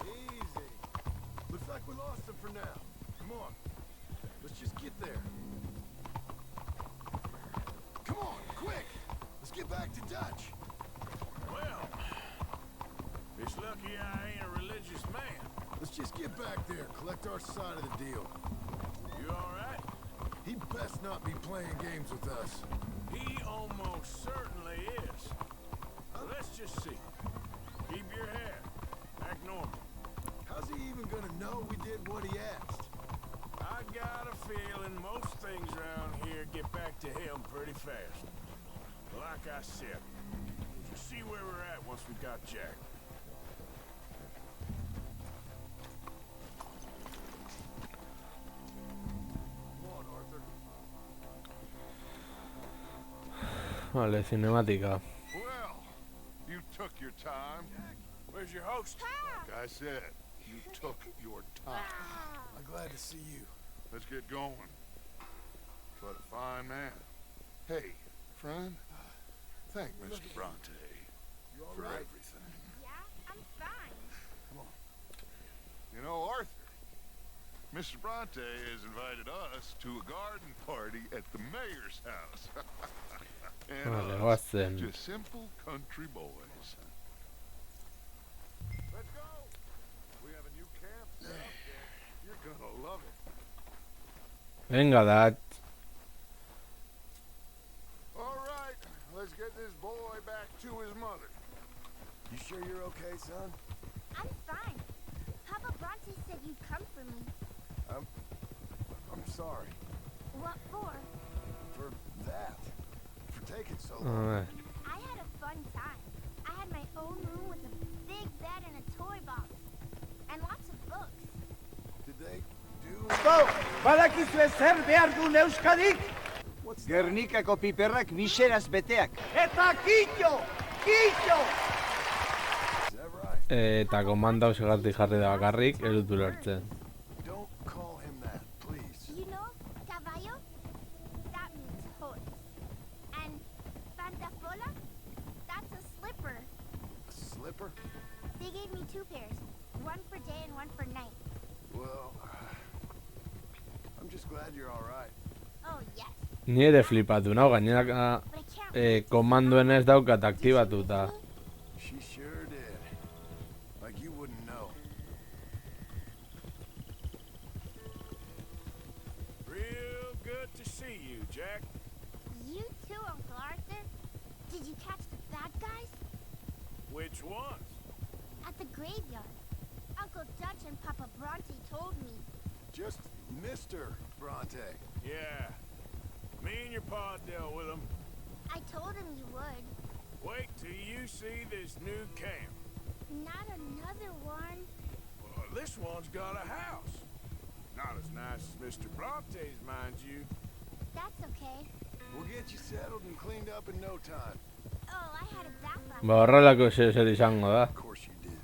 Speaker 13: Easy. Looks like we lost him for now. Come on. Let's just get there. Come on, quick. Let's get back to Dutch.
Speaker 6: Well, it's lucky I ain't a religious man.
Speaker 13: Let's just get back there, collect our side of the deal.
Speaker 6: You all right?
Speaker 13: He best not be playing games with us.
Speaker 6: He almost certainly is. Let's just see. Keep your head. Act normal.
Speaker 13: How's he even gonna know we did what he asked?
Speaker 6: I got a feeling most things around here get back to him pretty fast. Like I said, we'll just see where we're at once we got Jack.
Speaker 13: Come on, Arthur.
Speaker 2: Vale, cinemática.
Speaker 4: Well, you took your time.
Speaker 6: Where's your host?
Speaker 4: Like I said, you took your time.
Speaker 13: I'm glad to see you.
Speaker 4: Let's get going. What a fine man. Hey, friend, thank Mr. Bronte
Speaker 13: You all
Speaker 4: for
Speaker 13: right?
Speaker 4: everything.
Speaker 5: Yeah, I'm fine.
Speaker 4: You know, Arthur, Mr. Bronte has invited us to a garden party at the mayor's house. And
Speaker 2: Vale,
Speaker 4: us,
Speaker 2: goazen.
Speaker 4: just simple country boys. Let's go. We have a new camp set up there. You're gonna love it.
Speaker 2: Venga, Dad.
Speaker 4: All right, let's get this boy back to his mother.
Speaker 13: You sure you're okay, son?
Speaker 5: I'm fine. Papa Bronte said you'd come for me.
Speaker 13: I'm sorry
Speaker 5: What for?
Speaker 13: for that. For taking so
Speaker 2: A
Speaker 13: long.
Speaker 2: ver.
Speaker 5: I had a fun time. I had my own room with a big bed and a toy box. And lots of books.
Speaker 13: Did they do...
Speaker 14: Badakizue zer behar duen Euskadik?
Speaker 13: What's that?
Speaker 14: Gernikako piperrak miseraz beteak. Eta kitxo! Kitxo!
Speaker 13: Is that right?
Speaker 2: Eta komanda osegatik jarri da bakarrik, ez dut ulertzen.
Speaker 13: Don't call him that, please.
Speaker 5: You know, caballo? That means horse. And pantafola? That's a slipper.
Speaker 13: A slipper?
Speaker 5: They gave me 2 pairs. One for day and one for night.
Speaker 13: Well, I'm just glad you're all right.
Speaker 5: Oh, yes.
Speaker 2: Ni ere flipatu nau, gainera
Speaker 5: But I can't wait.
Speaker 2: komandoen ez daukat aktibatuta.
Speaker 13: She sure did. Like you wouldn't know.
Speaker 6: Real good to see you, Jack.
Speaker 5: You too, Uncle Arthur. Did you catch the bad guys?
Speaker 6: Which ones?
Speaker 5: At the graveyard. Uncle Dutch and Papa Bronte told me.
Speaker 13: Just Mr. Bronte.
Speaker 6: Yeah. Me and your pa dealt with them.
Speaker 5: I told him you would.
Speaker 6: Wait till you see this new camp.
Speaker 5: Not another one.
Speaker 6: Well, this one's got a house. Not as nice as Mr. Bronte's, mind you.
Speaker 5: That's okay.
Speaker 13: We'll get you settled and cleaned up in no time.
Speaker 5: Oh, I had a bath last
Speaker 2: Ba, horrelako zer izango da.
Speaker 13: Of course you did.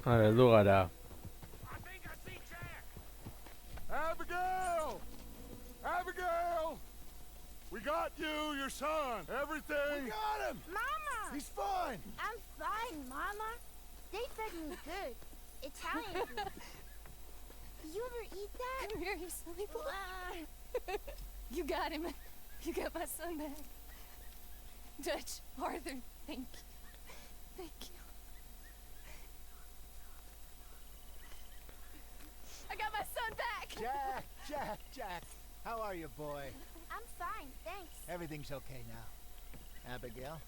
Speaker 2: Vale, heldu gara.
Speaker 6: I think I see Jack.
Speaker 4: Abigail! Abigail! We got you, your son, everything.
Speaker 13: We got him!
Speaker 5: Mama!
Speaker 13: He's fine!
Speaker 5: I'm fine, Mama. They fed me good. Italian food. Did you ever eat that?
Speaker 15: Come here, you silly boy. You got him. You got my son back. Dutch, Arthur, thank you. Thank you. I got my son back!
Speaker 14: Jack. How are you, boy?
Speaker 5: I'm fine, thanks.
Speaker 14: Everything's okay now. Abigail?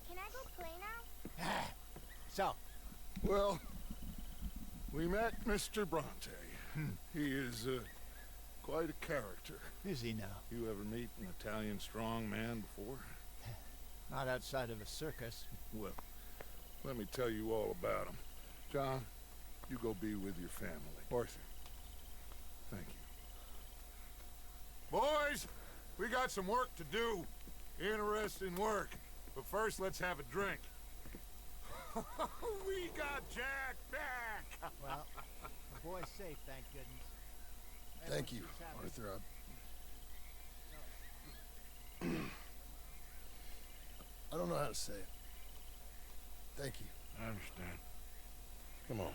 Speaker 5: Can I go play now?
Speaker 14: So,
Speaker 4: Well, we met Mr. Bronte. He is quite a character.
Speaker 14: is he now?
Speaker 4: You ever meet an Italian strong man before?
Speaker 14: Not outside of a circus.
Speaker 4: Well, let me tell you all about him. John, you go be with your family. Arthur, thank you. Boys, we got some work to do. Interesting work. But first, let's have a drink. We got Jack back!
Speaker 14: Well, the boy's safe, thank goodness.
Speaker 13: Thank you, Arthur. I don't know how to say it. Thank you.
Speaker 6: I understand.
Speaker 4: Come on.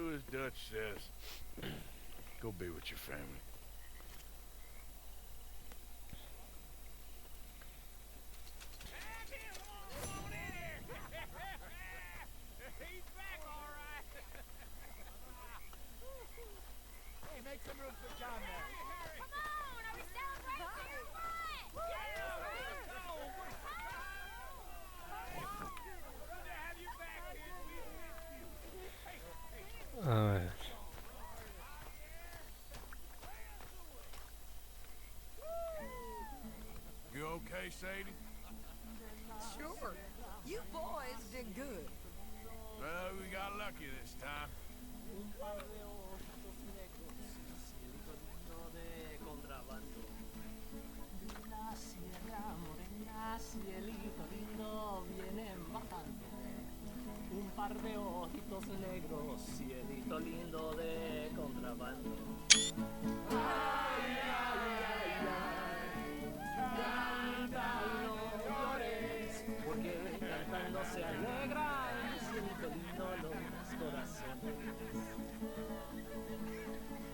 Speaker 6: Do as Dutch says. Go be with your family.
Speaker 1: He's back, all right. Hey, make some room for John there.
Speaker 9: Come on, are we celebrating or what?
Speaker 1: Good to have you back, kid. We missed you. Hey,
Speaker 2: A ver.
Speaker 6: You okay, Sadie?
Speaker 11: Sure. You boys did good.
Speaker 6: Well, we got lucky this time.
Speaker 16: Cielito lindo, vienen bajando. Un par de ojitos negros, cielito lindo de contrabando. Ay, ay, ay, ay. Canta y no llores, porque cantando se alegran, cielito lindo los corazones.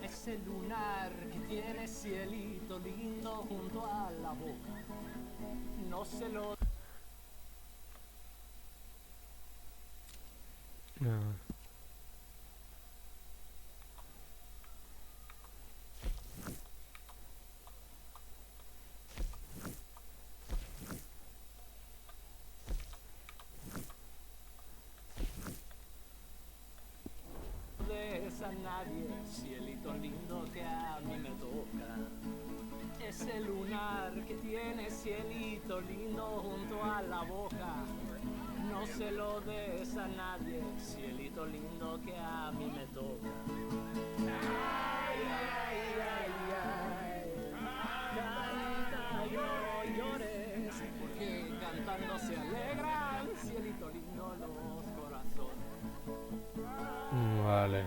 Speaker 16: Ese lunar que tiene cielito lindo junto a la boca, no se lo...
Speaker 2: No.
Speaker 16: des a nadie, cielito lindo que a mí me toca. Ese lunar que tiene cielito lindo junto a la boca, no se lo des a nadie, cielito lindo que a mí me toca. Ay, ay, ay, ay, canta y no llores, porque cantando se alegran, cielito lindo los corazones.
Speaker 2: Vale.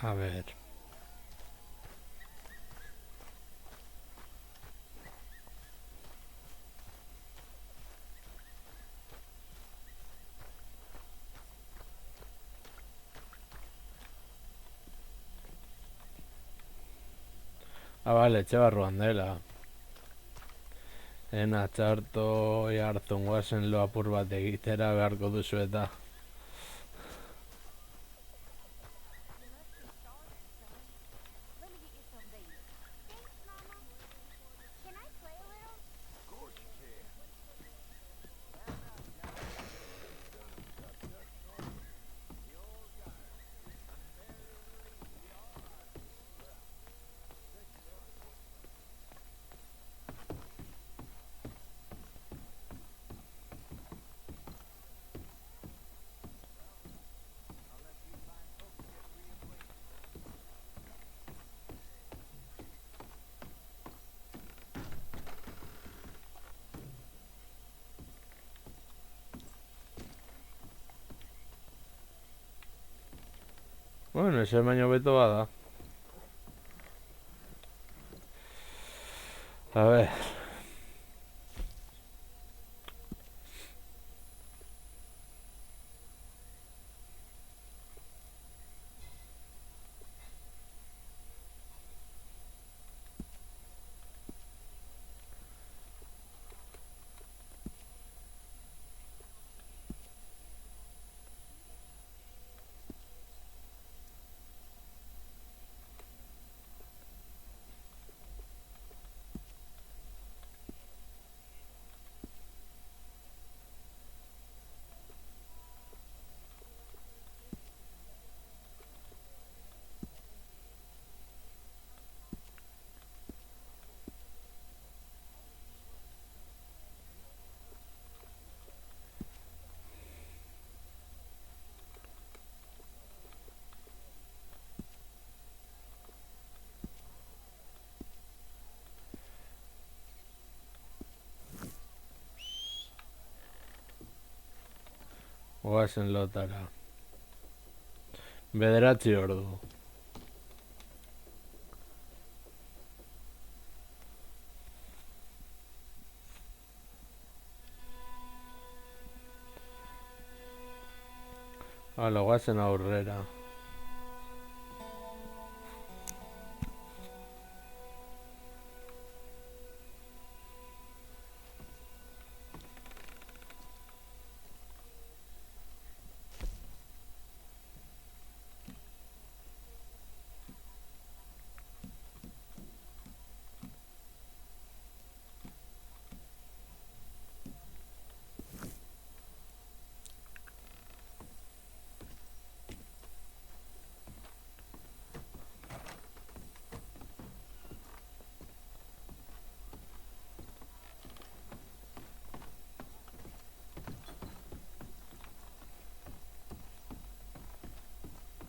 Speaker 2: A ver. Ah, vale, etxe barruan dela. Txarto hartzen guazen lo apur bat egitera beharko duzu eta. Bueno, ese baino beto bada. A ver. Goazen lotara. 9 ordu. Hala, goazen aurrera.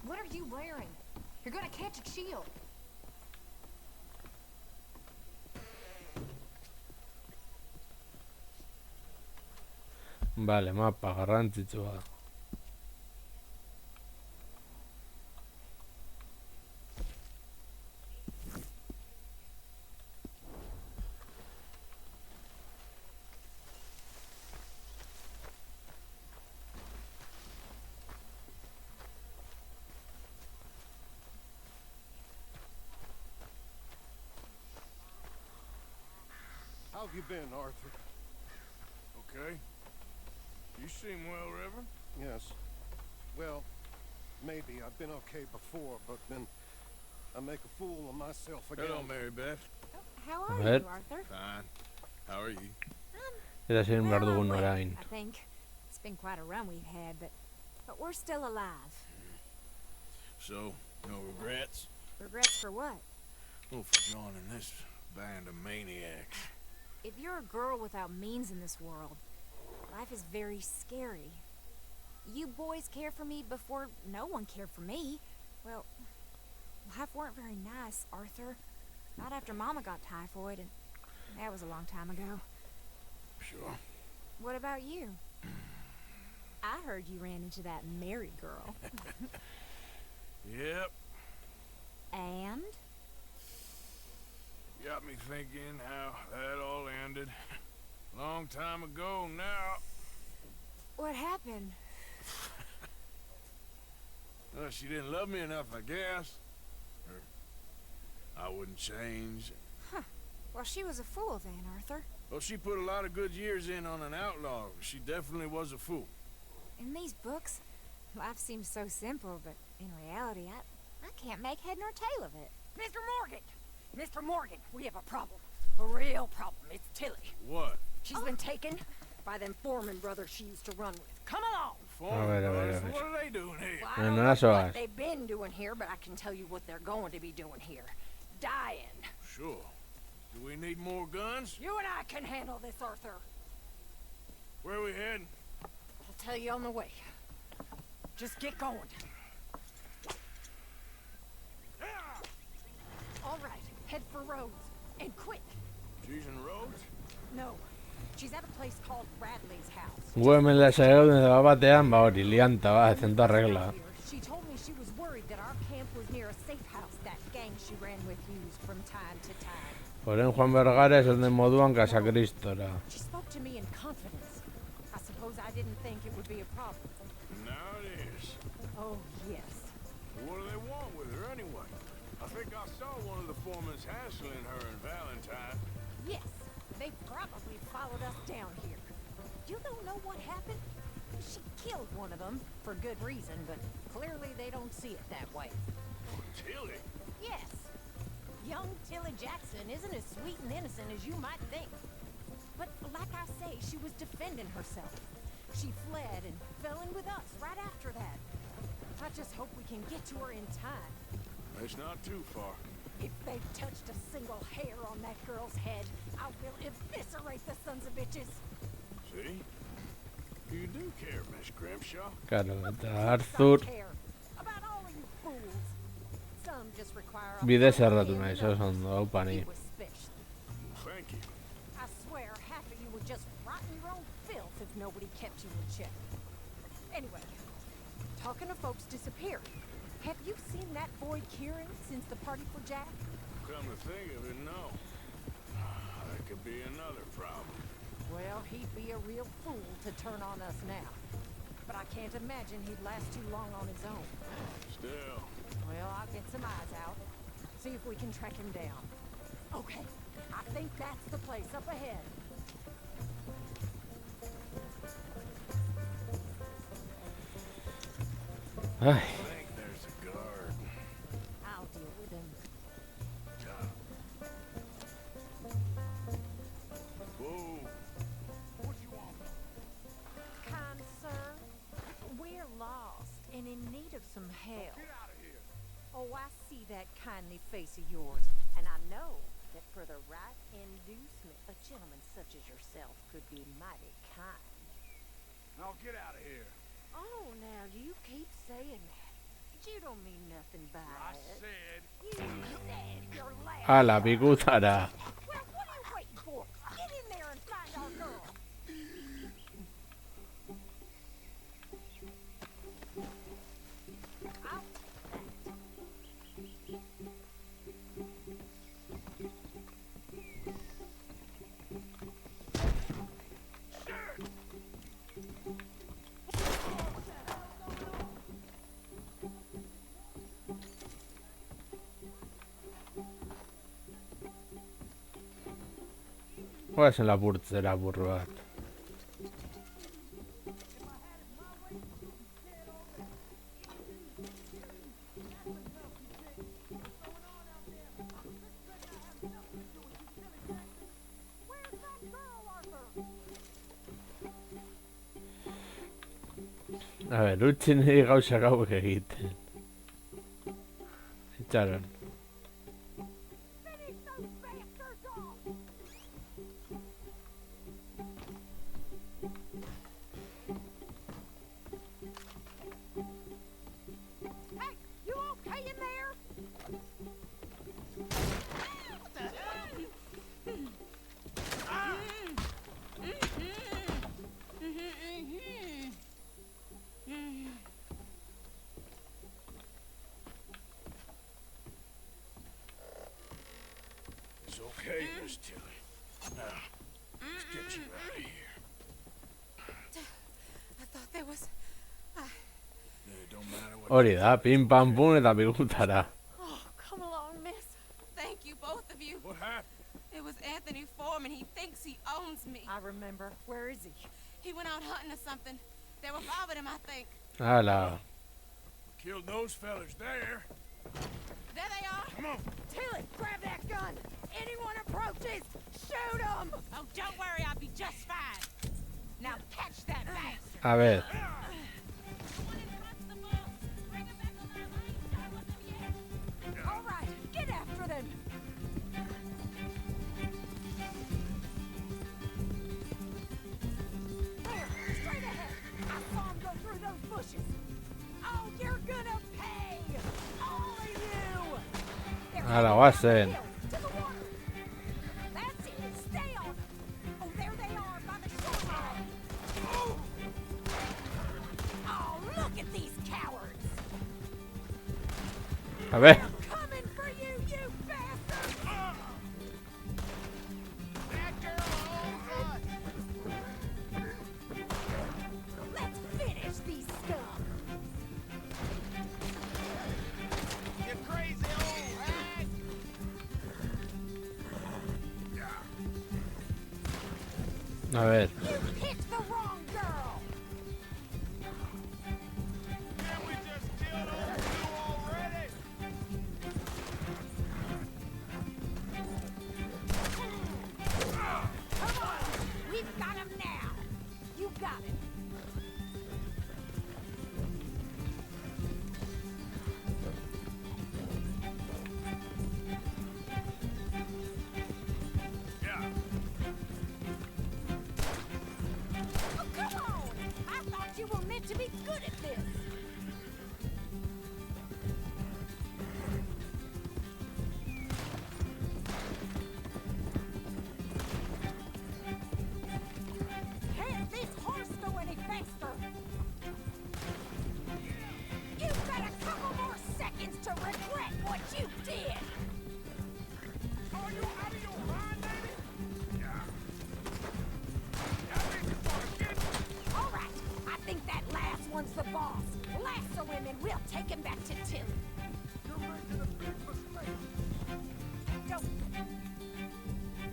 Speaker 15: What are you wearing? You're gonna catch a chill.
Speaker 2: Vale, mapa garrantzitsua.
Speaker 13: How have you been, Arthur?
Speaker 6: Okay. You seem well, Reverend.
Speaker 13: Yes. Well, maybe. I've been okay before, but then I make a fool of myself again.
Speaker 6: Hello, Mary Beth.
Speaker 15: How
Speaker 2: A
Speaker 15: are
Speaker 2: ver.
Speaker 15: you, Arthur?
Speaker 6: Fine. How are you?
Speaker 2: Erasin behar
Speaker 15: Well,
Speaker 2: dugun
Speaker 15: well,
Speaker 2: orain.
Speaker 15: I think it's been quite a run we've had, but we're still alive.
Speaker 6: So, no regrets?
Speaker 15: Regrets for what?
Speaker 6: Oh, for joining this band of maniacs.
Speaker 15: If you're a girl without means in this world, life is very scary. You boys cared for me before no one cared for me. Well, life weren't very nice, Arthur. Not after Mama got typhoid, and that was a long time ago.
Speaker 6: Sure.
Speaker 15: What about you? I heard you ran into that Mary girl.
Speaker 6: Yep.
Speaker 15: And?
Speaker 6: Got me thinking how that all ended. Long time ago now.
Speaker 15: What happened?
Speaker 6: Well, she didn't love me enough, I guess. Or I wouldn't change.
Speaker 15: Huh. Well, she was a fool then, Arthur.
Speaker 6: Well, she put a lot of good years in on an outlaw. She definitely was a fool.
Speaker 15: In these books, life seems so simple, but in reality, I can't make head nor tail of it.
Speaker 10: Mr. Morgan! Mr. Morgan, we have a problem. A real problem. It's Tilly.
Speaker 6: What?
Speaker 10: She's been taken by them Foreman brothers she used to run with. Come along!
Speaker 2: A ver, a ver, a ver.
Speaker 6: What are they doing here?
Speaker 10: Well, I don't
Speaker 2: No
Speaker 10: know
Speaker 2: las
Speaker 10: what
Speaker 2: hogas.
Speaker 10: they've been doing here, but I can tell you what they're going to be doing here. Dying.
Speaker 6: Sure. Do we need more guns?
Speaker 10: You and I can handle this, Arthur.
Speaker 6: Where are we heading?
Speaker 10: I'll tell you on the way. Just get going. All right, head for Rhodes. And quick.
Speaker 6: She's in Rhodes?
Speaker 10: No, she's at a place called Radley's house.
Speaker 2: Hemen lasaiago donde va batean, ba hori, lianta, ba, zenta regla.
Speaker 10: She told me she was worried that our camp was near a safe house that gang she ran with used from time to time.
Speaker 2: Oren Juan Bergara esan den moduan kasakristora.
Speaker 10: She spoke to me in confidence. I suppose I didn't think it would be a problem.
Speaker 6: Now it is.
Speaker 10: Oh, yes.
Speaker 6: What do they want with her anyway? I think I saw one of the foremans hassling her and Valentine.
Speaker 10: Yes, they probably followed us down here. You don't know what happened? She killed one of them, for good reason, but clearly they don't see it that way.
Speaker 6: Tilly?
Speaker 10: Yes. Young Tilly Jackson isn't as sweet and innocent as you might think. But like I say, she was defending herself. She fled and fell in with us right after that. I just hope we can get to her in time.
Speaker 6: It's not too far.
Speaker 10: If they've touched a single hair on that girl's head, I will eviscerate the sons of bitches.
Speaker 6: See? You do care, Miss Grimshaw.
Speaker 2: Claro, eta Arthur
Speaker 10: Care about all of you fools. Some just require a
Speaker 2: bide
Speaker 10: fight
Speaker 2: zerratu
Speaker 10: in
Speaker 2: nahi,
Speaker 10: and
Speaker 2: oso
Speaker 10: out.
Speaker 2: ondo, aupa ni.
Speaker 10: It was special.
Speaker 6: Thank you.
Speaker 10: I swear half of you would just rot in your own filth if nobody kept you in check. Anyway, talking of folks disappearing, have you seen that boy Kieran since the party for Jack?
Speaker 6: Come to think of it, no. That could be another problem.
Speaker 10: Well, he'd be a real fool to turn on us now. But I can't imagine he'd last too long on his own.
Speaker 6: Still.
Speaker 10: Well, I'll get some eyes out. See if we can track him down. Okay, I think that's the place up ahead.
Speaker 2: Ay,
Speaker 6: I think there's a guard.
Speaker 10: I'll deal with him.
Speaker 6: Whoa.
Speaker 1: What you want?
Speaker 10: Kind sir, we're lost and in need of some help.
Speaker 1: Get out of here.
Speaker 10: Oh, I see that kindly face of yours, and I know that for the right inducement, a gentleman such as yourself could be mighty kind.
Speaker 1: Now get out of here.
Speaker 10: Oh, now you keep saying that. You don't mean nothing by
Speaker 1: I
Speaker 10: it.
Speaker 1: said.
Speaker 10: You said your last.
Speaker 2: a la picutara.
Speaker 10: Well, what are you waiting for? Get in there and find our girl.
Speaker 2: Juegas en la purtera, burbat. A ver, utzi niri gauzak hauek egiten. Itxaron.
Speaker 10: Hey, you okay in there?
Speaker 6: It's okay, Miss Tilly. Now, let's get you out of here.
Speaker 9: I thought there was.
Speaker 6: It don't matter what.
Speaker 2: Hori da, pim pam pum eta picutara.
Speaker 9: Oh, come along, miss. Thank you, both of you.
Speaker 6: What happened?
Speaker 9: It was Anthony Foreman. He thinks he owns me.
Speaker 10: I remember. Where is he?
Speaker 9: He went out hunting or something. There were 5 of them, I think.
Speaker 2: Hala.
Speaker 6: Killed those fellas there.
Speaker 9: There they are.
Speaker 6: Come on.
Speaker 10: Tilly, grab that gun. Anyone approaches, shoot them.
Speaker 9: Oh, don't worry. I'll be just fine.
Speaker 10: Now catch that bastard.
Speaker 2: A ver.
Speaker 10: All right, get after them. There, straight ahead. I saw him go through those bushes. Oh, you're gonna pay. All of you. They're
Speaker 2: Hala,
Speaker 10: heading
Speaker 2: guazen.
Speaker 10: down the hill, to the water. That's it. Stay on them. Oh, there they are by the shoreline. Oh, look at these cowards.
Speaker 2: A ver.
Speaker 10: Coming for you, you bastard! Let's finish these scum!
Speaker 3: You crazy old hag!
Speaker 2: A ver.
Speaker 10: You picked the wrong girl!
Speaker 1: Can we just kill those two already?
Speaker 10: Come on! We've got him now! You got him!
Speaker 6: Yeah.
Speaker 10: Oh, come on! I thought you were meant to be good at this! Can't this horse go any faster? what you did!
Speaker 3: Are you out of your mind, lady?
Speaker 10: All right, I think that last one's the boss. Lasso him and we'll take him back to Tilly.
Speaker 13: You're making a big mistake.
Speaker 10: Don't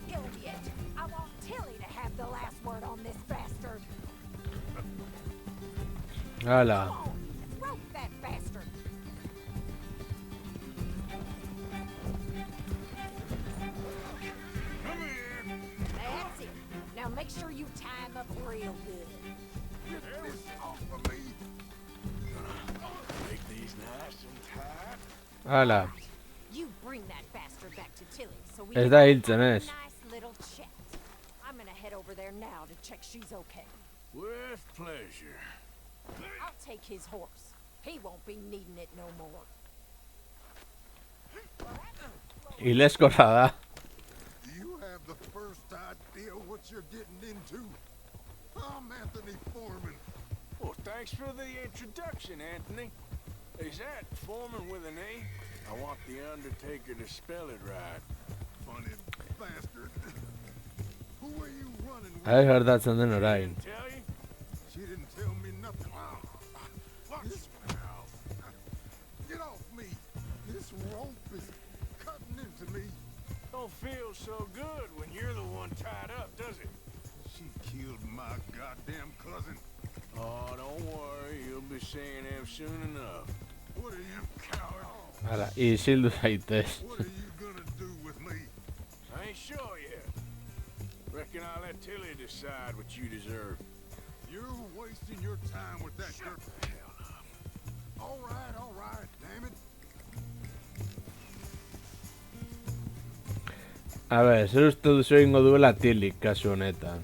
Speaker 10: kill him yet. I want Tilly to have the last word on this bastard.
Speaker 2: Hala.
Speaker 10: Come on, rope that bastard.
Speaker 3: Come here.
Speaker 10: That's it. Now make sure you tie him up real good.
Speaker 13: Get this off of me.
Speaker 6: Make these nice and tight.
Speaker 2: Hala.
Speaker 10: You bring that bastard back to Tilly so we
Speaker 2: Ez
Speaker 10: can
Speaker 2: da
Speaker 10: have
Speaker 2: hiltzen,
Speaker 10: a
Speaker 2: ez?
Speaker 10: nice little chat. I'm gonna head over there now to check she's okay.
Speaker 6: With pleasure.
Speaker 10: I'll take his horse. He won't be needing it no more.
Speaker 2: Ileskorra da.
Speaker 13: Do you have the first idea what you're getting into? I'm Anthony Foreman.
Speaker 6: Well, thanks for the introduction, Anthony. Is that Foreman with an A? I want the Undertaker to spell it right.
Speaker 13: Funny bastard. Who are you running with?
Speaker 2: Habe gertatzen den orain.
Speaker 6: Tell you?
Speaker 13: She didn't tell me nothing. This now. Get off me. This rope is cutting into me.
Speaker 6: Don't feel so good when you're the one tied up, does it?
Speaker 13: She killed my goddamn cousin.
Speaker 6: Oh, don't worry. You'll be seeing him soon enough.
Speaker 13: What are you, coward?
Speaker 2: Hala, isildu zaitez.
Speaker 13: What are you gonna do with me?
Speaker 6: I ain't sure yet. Reckon I'll let Tilly decide what you deserve.
Speaker 13: You're wasting your time with that girl.
Speaker 6: Hell no.
Speaker 13: All right, damn it.
Speaker 2: A ber, zer uste duzu egingo duela Tillik kasu honetan?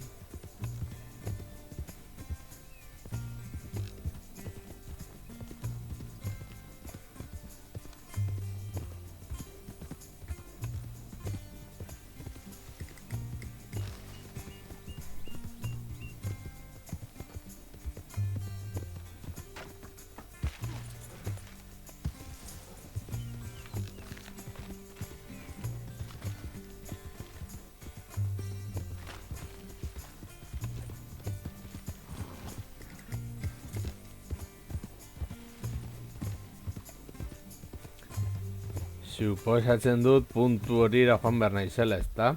Speaker 2: Suposatzen dut puntu horira joan behar naizela, ezta?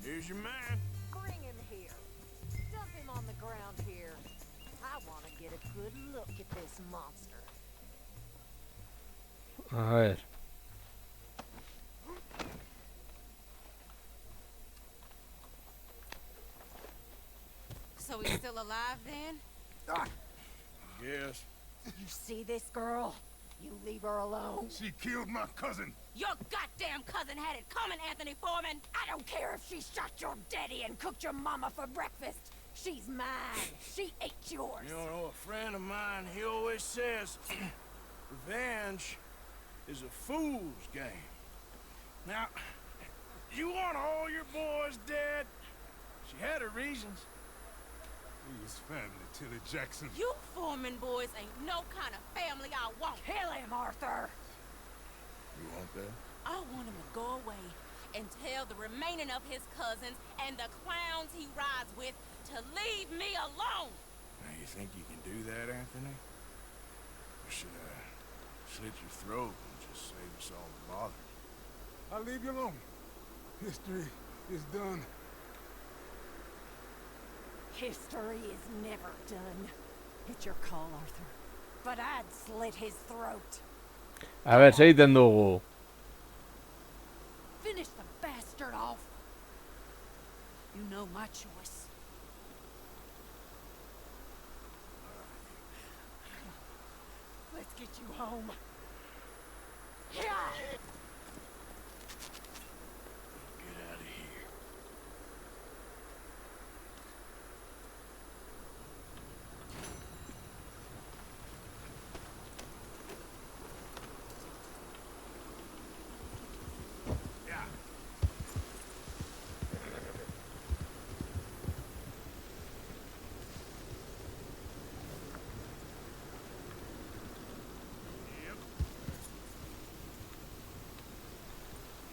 Speaker 6: Here's your man.
Speaker 10: Bring him here. Dump him on the ground here. I want to get a good look at this monster.
Speaker 2: A ver.
Speaker 9: So he's still alive then?
Speaker 6: Yes.
Speaker 10: You see this girl? You leave her alone.
Speaker 13: She killed my cousin.
Speaker 9: Your goddamn cousin had it coming, Anthony Foreman!
Speaker 10: I don't care if she shot your daddy and cooked your mama for breakfast. She's mine. She ate yours.
Speaker 6: You know, a friend of mine, he always says, revenge is a fool's game. Now, you want all your boys dead? She had her reasons.
Speaker 13: We was family, Tilly Jackson.
Speaker 9: You Foreman boys ain't no kind of family I want.
Speaker 10: Kill him, Arthur.
Speaker 6: You want that?
Speaker 9: I want him to go away and tell the remaining of his cousins and the clowns he rides with to leave me alone.
Speaker 6: Now, you think you can do that, Anthony? Or should I slit your throat and just save us all the bother?
Speaker 13: I'll leave you alone. History is done.
Speaker 10: History is never done. It's your call, Arthur. But I'd slit his throat.
Speaker 2: A ver, segiten dugu.
Speaker 10: Finish the bastard off. You know my choice. Let's get you home. Yeah.
Speaker 6: Get out of here. Yeah.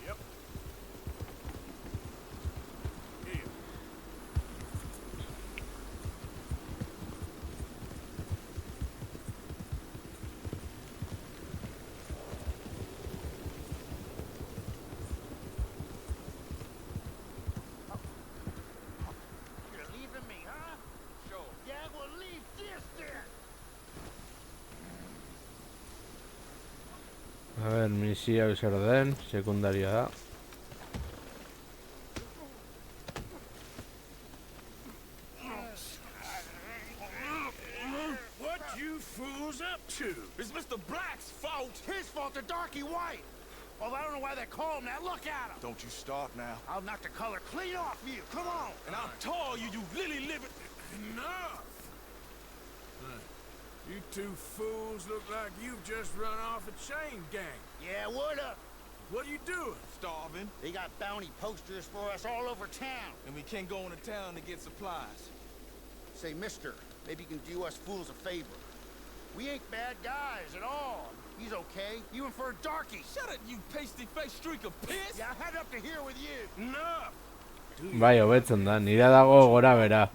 Speaker 6: Yep. Here.
Speaker 8: You're leaving me, huh? Sure. Yeah, well, leave this there.
Speaker 2: A ver, misioa zer den, sekundaria da.
Speaker 6: What you fools up to?
Speaker 8: It's Mr. Black's fault. His fault, the darky white. Well, I don't know why they call him that. Look at him.
Speaker 13: Don't you start now.
Speaker 8: I'll knock the color clean off you. Come on. And I'm tall, you really live it.
Speaker 6: Enough! You two fools look like you've just run off a chain gang.
Speaker 8: Yeah, what up?
Speaker 6: What are you doing?
Speaker 8: Starving. They got bounty posters for us all over town. And we can't go into town to get supplies. Say, mister, maybe you can do us fools a favor. We ain't bad guys at all. He's okay. Even for a darky. Shut it, you pasty-faced streak of piss. Yeah, I had up to here with you.
Speaker 6: Enough!
Speaker 2: Bai, hobetzen da, nire dago gora bera.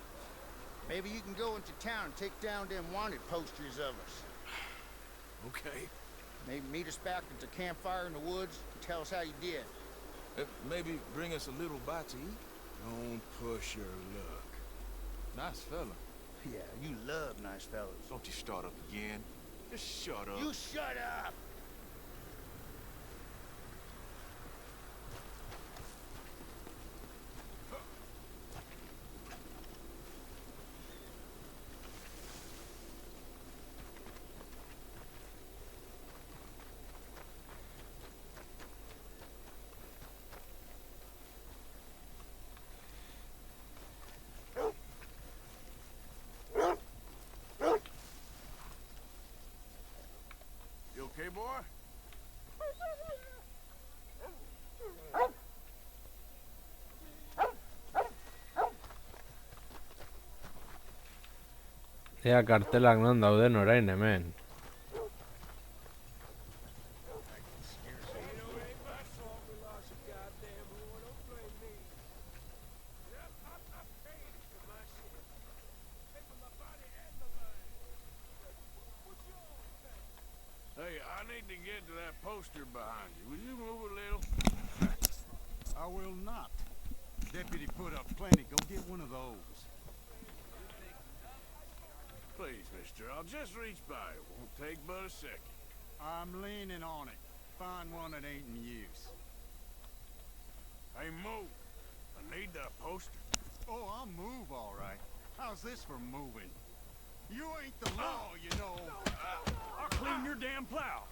Speaker 8: Maybe you can go into town and take down them wanted posters of us.
Speaker 6: Okay.
Speaker 8: Maybe meet us back at the campfire in the woods and tell us how you did. Maybe bring us a little bite to eat.
Speaker 6: Don't push your luck.
Speaker 8: Nice fella. Yeah, you love nice fellas.
Speaker 13: Don't you start up again. Just shut up.
Speaker 8: You shut up!
Speaker 6: You okay, boy?
Speaker 2: Ea kartelak non dauden orain hemen.
Speaker 6: Hey, I need to get to that poster behind you. Will you move a little?
Speaker 13: I will not. Deputy put up plenty. Go get one of those.
Speaker 6: Please, mister, I'll just reach by. It won't take but a second.
Speaker 13: I'm leaning on it. Find one that ain't in use.
Speaker 6: Hey, move. I need that poster.
Speaker 13: Oh, I'll move all right. How's this for moving? You ain't the law, you know.
Speaker 6: I'll clean your damn plow.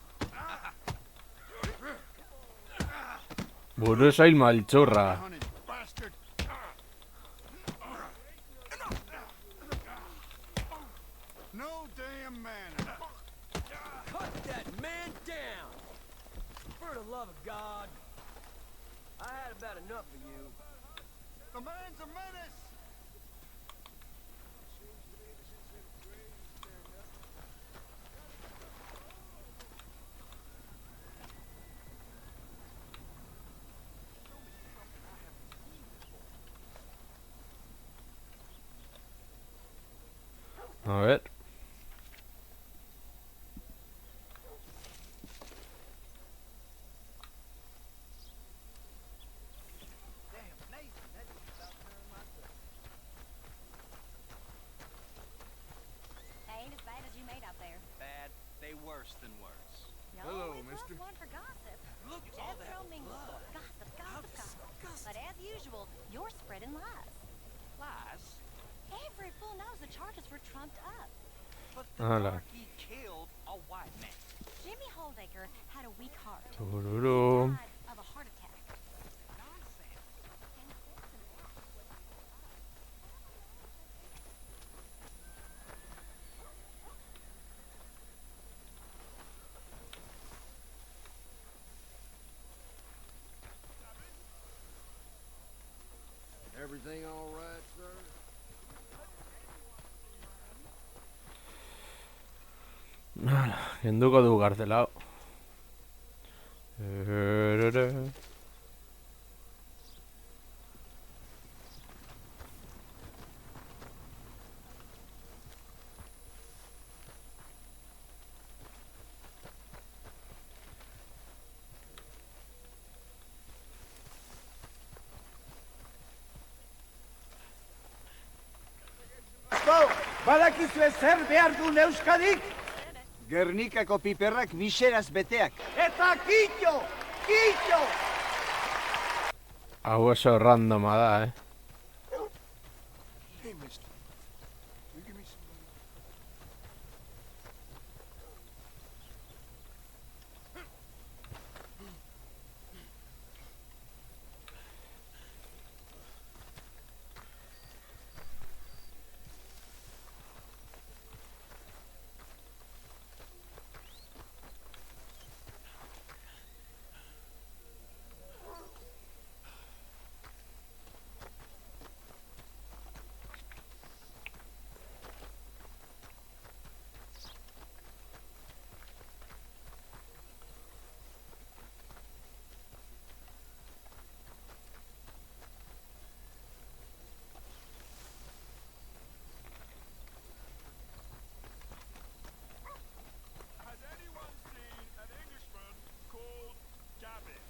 Speaker 2: Buru soil maltzurra.
Speaker 13: Hunted bastard. No damn manner.
Speaker 11: Cut that man down! For the love of God. I had about enough of you.
Speaker 13: The man's a menace.
Speaker 2: A ver.
Speaker 17: Ain't as bad as you made out there.
Speaker 18: Bad. They worse than worse.
Speaker 17: No,
Speaker 6: Hello,
Speaker 17: it's
Speaker 6: mister.
Speaker 17: one for gossip.
Speaker 18: Look at all that
Speaker 17: Electro-mingle.
Speaker 18: blood.
Speaker 17: Gossip,
Speaker 18: How
Speaker 17: gossip, gossip.
Speaker 18: disgusting.
Speaker 17: But as usual, you're spreading lies.
Speaker 18: Lies?
Speaker 17: Every fool knows the charges were trumped up.
Speaker 18: But the
Speaker 2: Hala.
Speaker 18: darky killed a white man.
Speaker 17: Jimmy Holdaker had a weak heart.
Speaker 2: Tururú.
Speaker 17: Died of a heart attack.
Speaker 18: Nonsense.
Speaker 8: Everything all right, sir?
Speaker 2: Kenduko du kartzelao.
Speaker 14: Badakizue zer behar du Euskadik? Gernikako piperrak miseraz beteak. Eta kitxo! Kitxo!
Speaker 2: Hau oso randoma da,
Speaker 4: Hey, mister. You give me some money?
Speaker 1: Has anyone seen an Englishman called Gavin?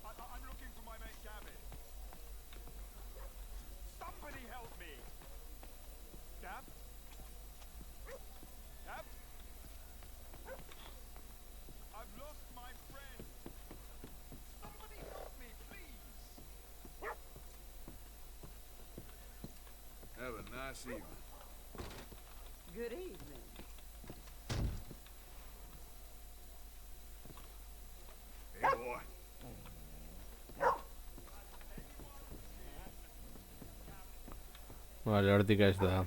Speaker 1: I'm looking for my mate Gavin. Somebody help me! Gav? Gav? I've lost my friend. Somebody help me, please.
Speaker 6: Have a nice evening.
Speaker 19: Good evening.
Speaker 6: Hey, boy.
Speaker 2: Vale, hortik ez da.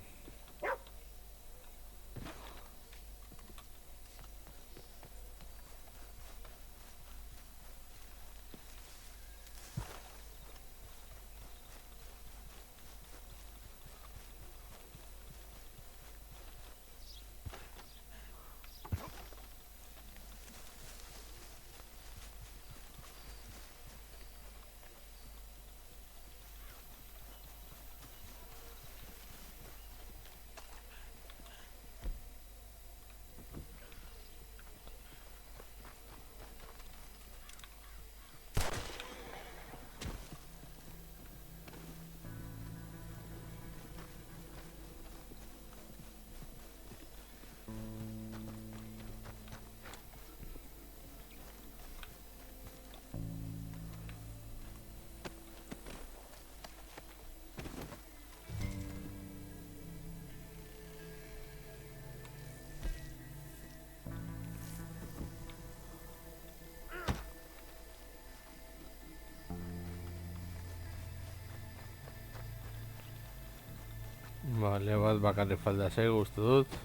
Speaker 2: Vale, bat bakarrik falta zaigu uste dut.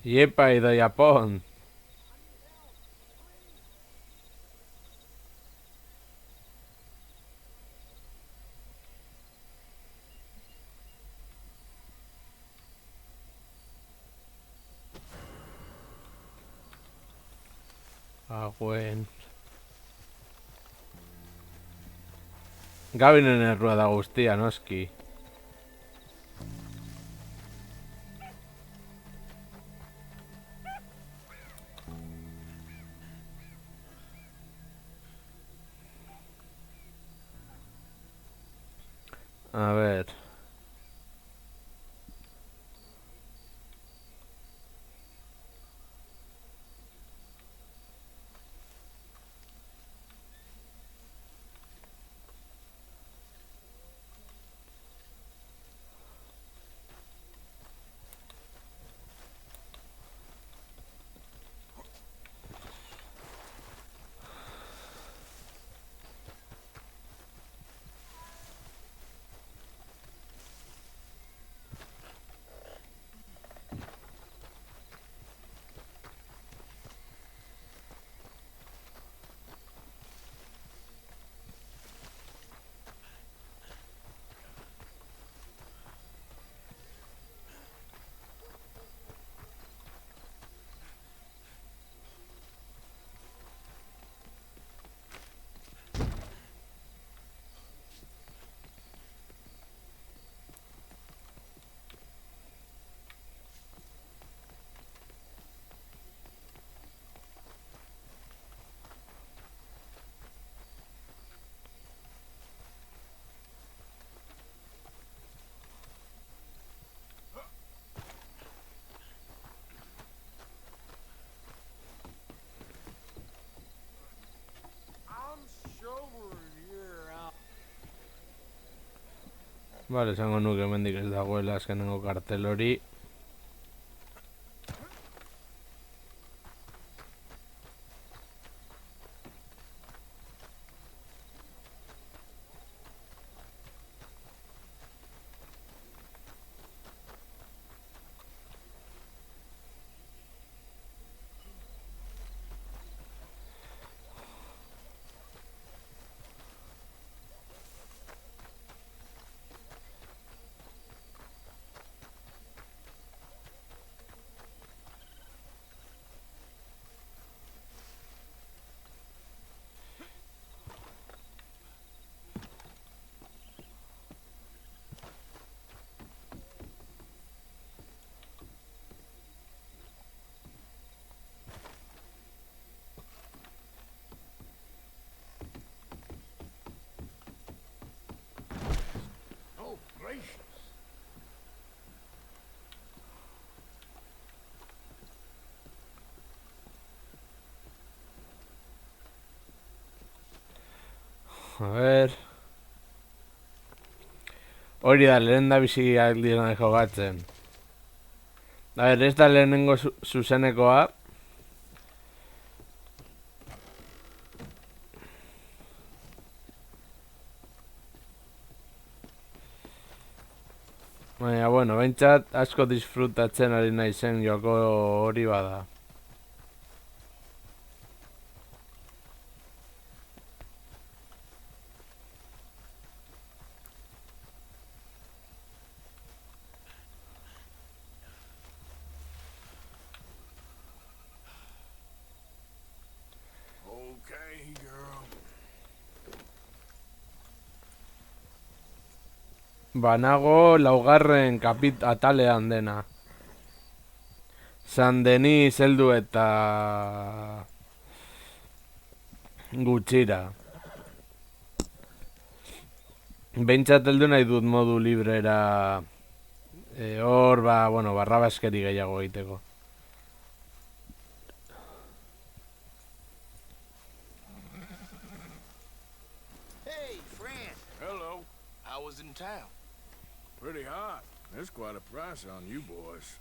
Speaker 2: Yepa ido Japón. Gwen. Gabinen errua da guztia, noski. A ver. Vale, esango nuke hemendik ez dagoela azkenengo kartel hori.
Speaker 6: Oh, gracious.
Speaker 2: A ver. Hori da, lehen da bizi aldiran jogatzen. A ver, ez da lehenengo zuzenekoa. Baina, bueno, behintzat asko disfrutatzen ari naizen joko hori bada.
Speaker 6: Okay, girl.
Speaker 2: Banago laugarren atalean dena. San Denis heldu eta gutxira. Behintzat heldu nahi dut modu librera. Hor, bueno, barrabaskeri gehiago egiteko.
Speaker 13: Hey, Fran.
Speaker 6: Hello.
Speaker 13: How was it in town?
Speaker 6: Pretty hot. That's quite a price on you boys.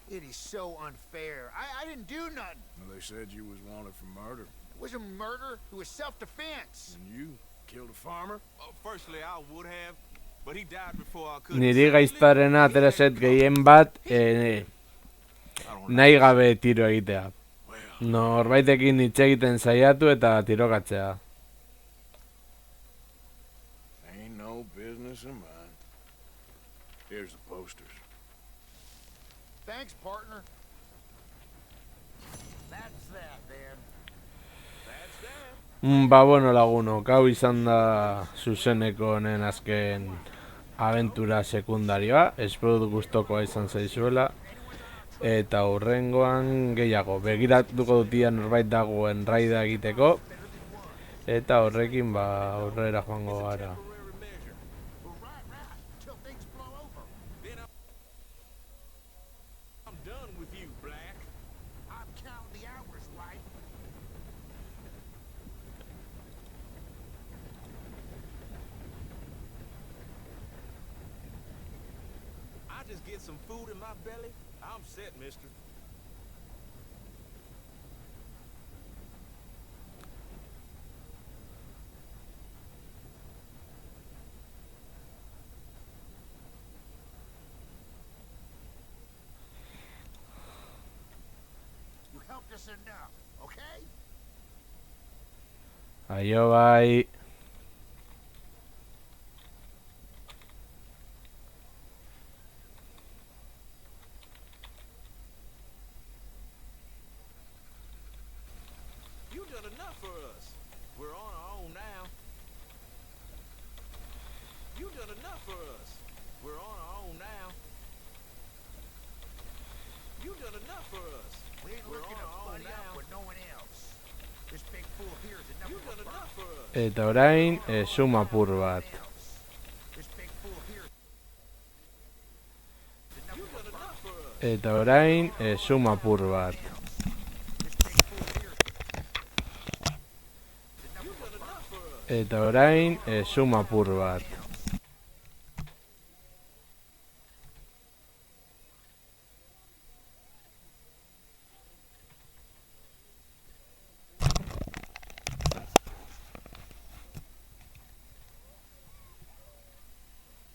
Speaker 13: It is so unfair. I didn't do nothing.
Speaker 6: Well, they said you was wanted for murder.
Speaker 13: It wasn't murder. It was self-defense.
Speaker 6: And you killed a farmer?
Speaker 3: Firstly, I would have, but he died before I could.
Speaker 2: Niri gaiztarena ateraset gehien bat nahi gabe tiro egitea. Norbaitekin hitz egiten saiatu eta tirokatzea.
Speaker 6: Ain't no business of mine. Here's the posters.
Speaker 13: Thanks, partner. That's that, then. That's that.
Speaker 2: Ba, bueno, lagunok, hau izan da zuzeneko honen azken abentura sekundarioa. Espero dut gustokoa izan zaizuela. Eta hurrengoan gehiago, begiratuko dutia norbait dagoen raida egiteko. Eta horrekin ba aurrera joango gara.
Speaker 3: I just get some food in my belly. I'm set, mister.
Speaker 13: You helped us enough, okay?
Speaker 2: Aio bai.
Speaker 3: You done enough for us. We're on our own now. You done enough for us. We're on our own now. You done enough for us.
Speaker 13: We ain't looking to buddy up with no one else. This big fool here is enough. You done enough for us.
Speaker 2: Eta orain, suma apur bat.
Speaker 13: This big fool here.
Speaker 3: You done enough for us.
Speaker 2: Eta orain, suma apur bat. Eta orain, suma apur bat.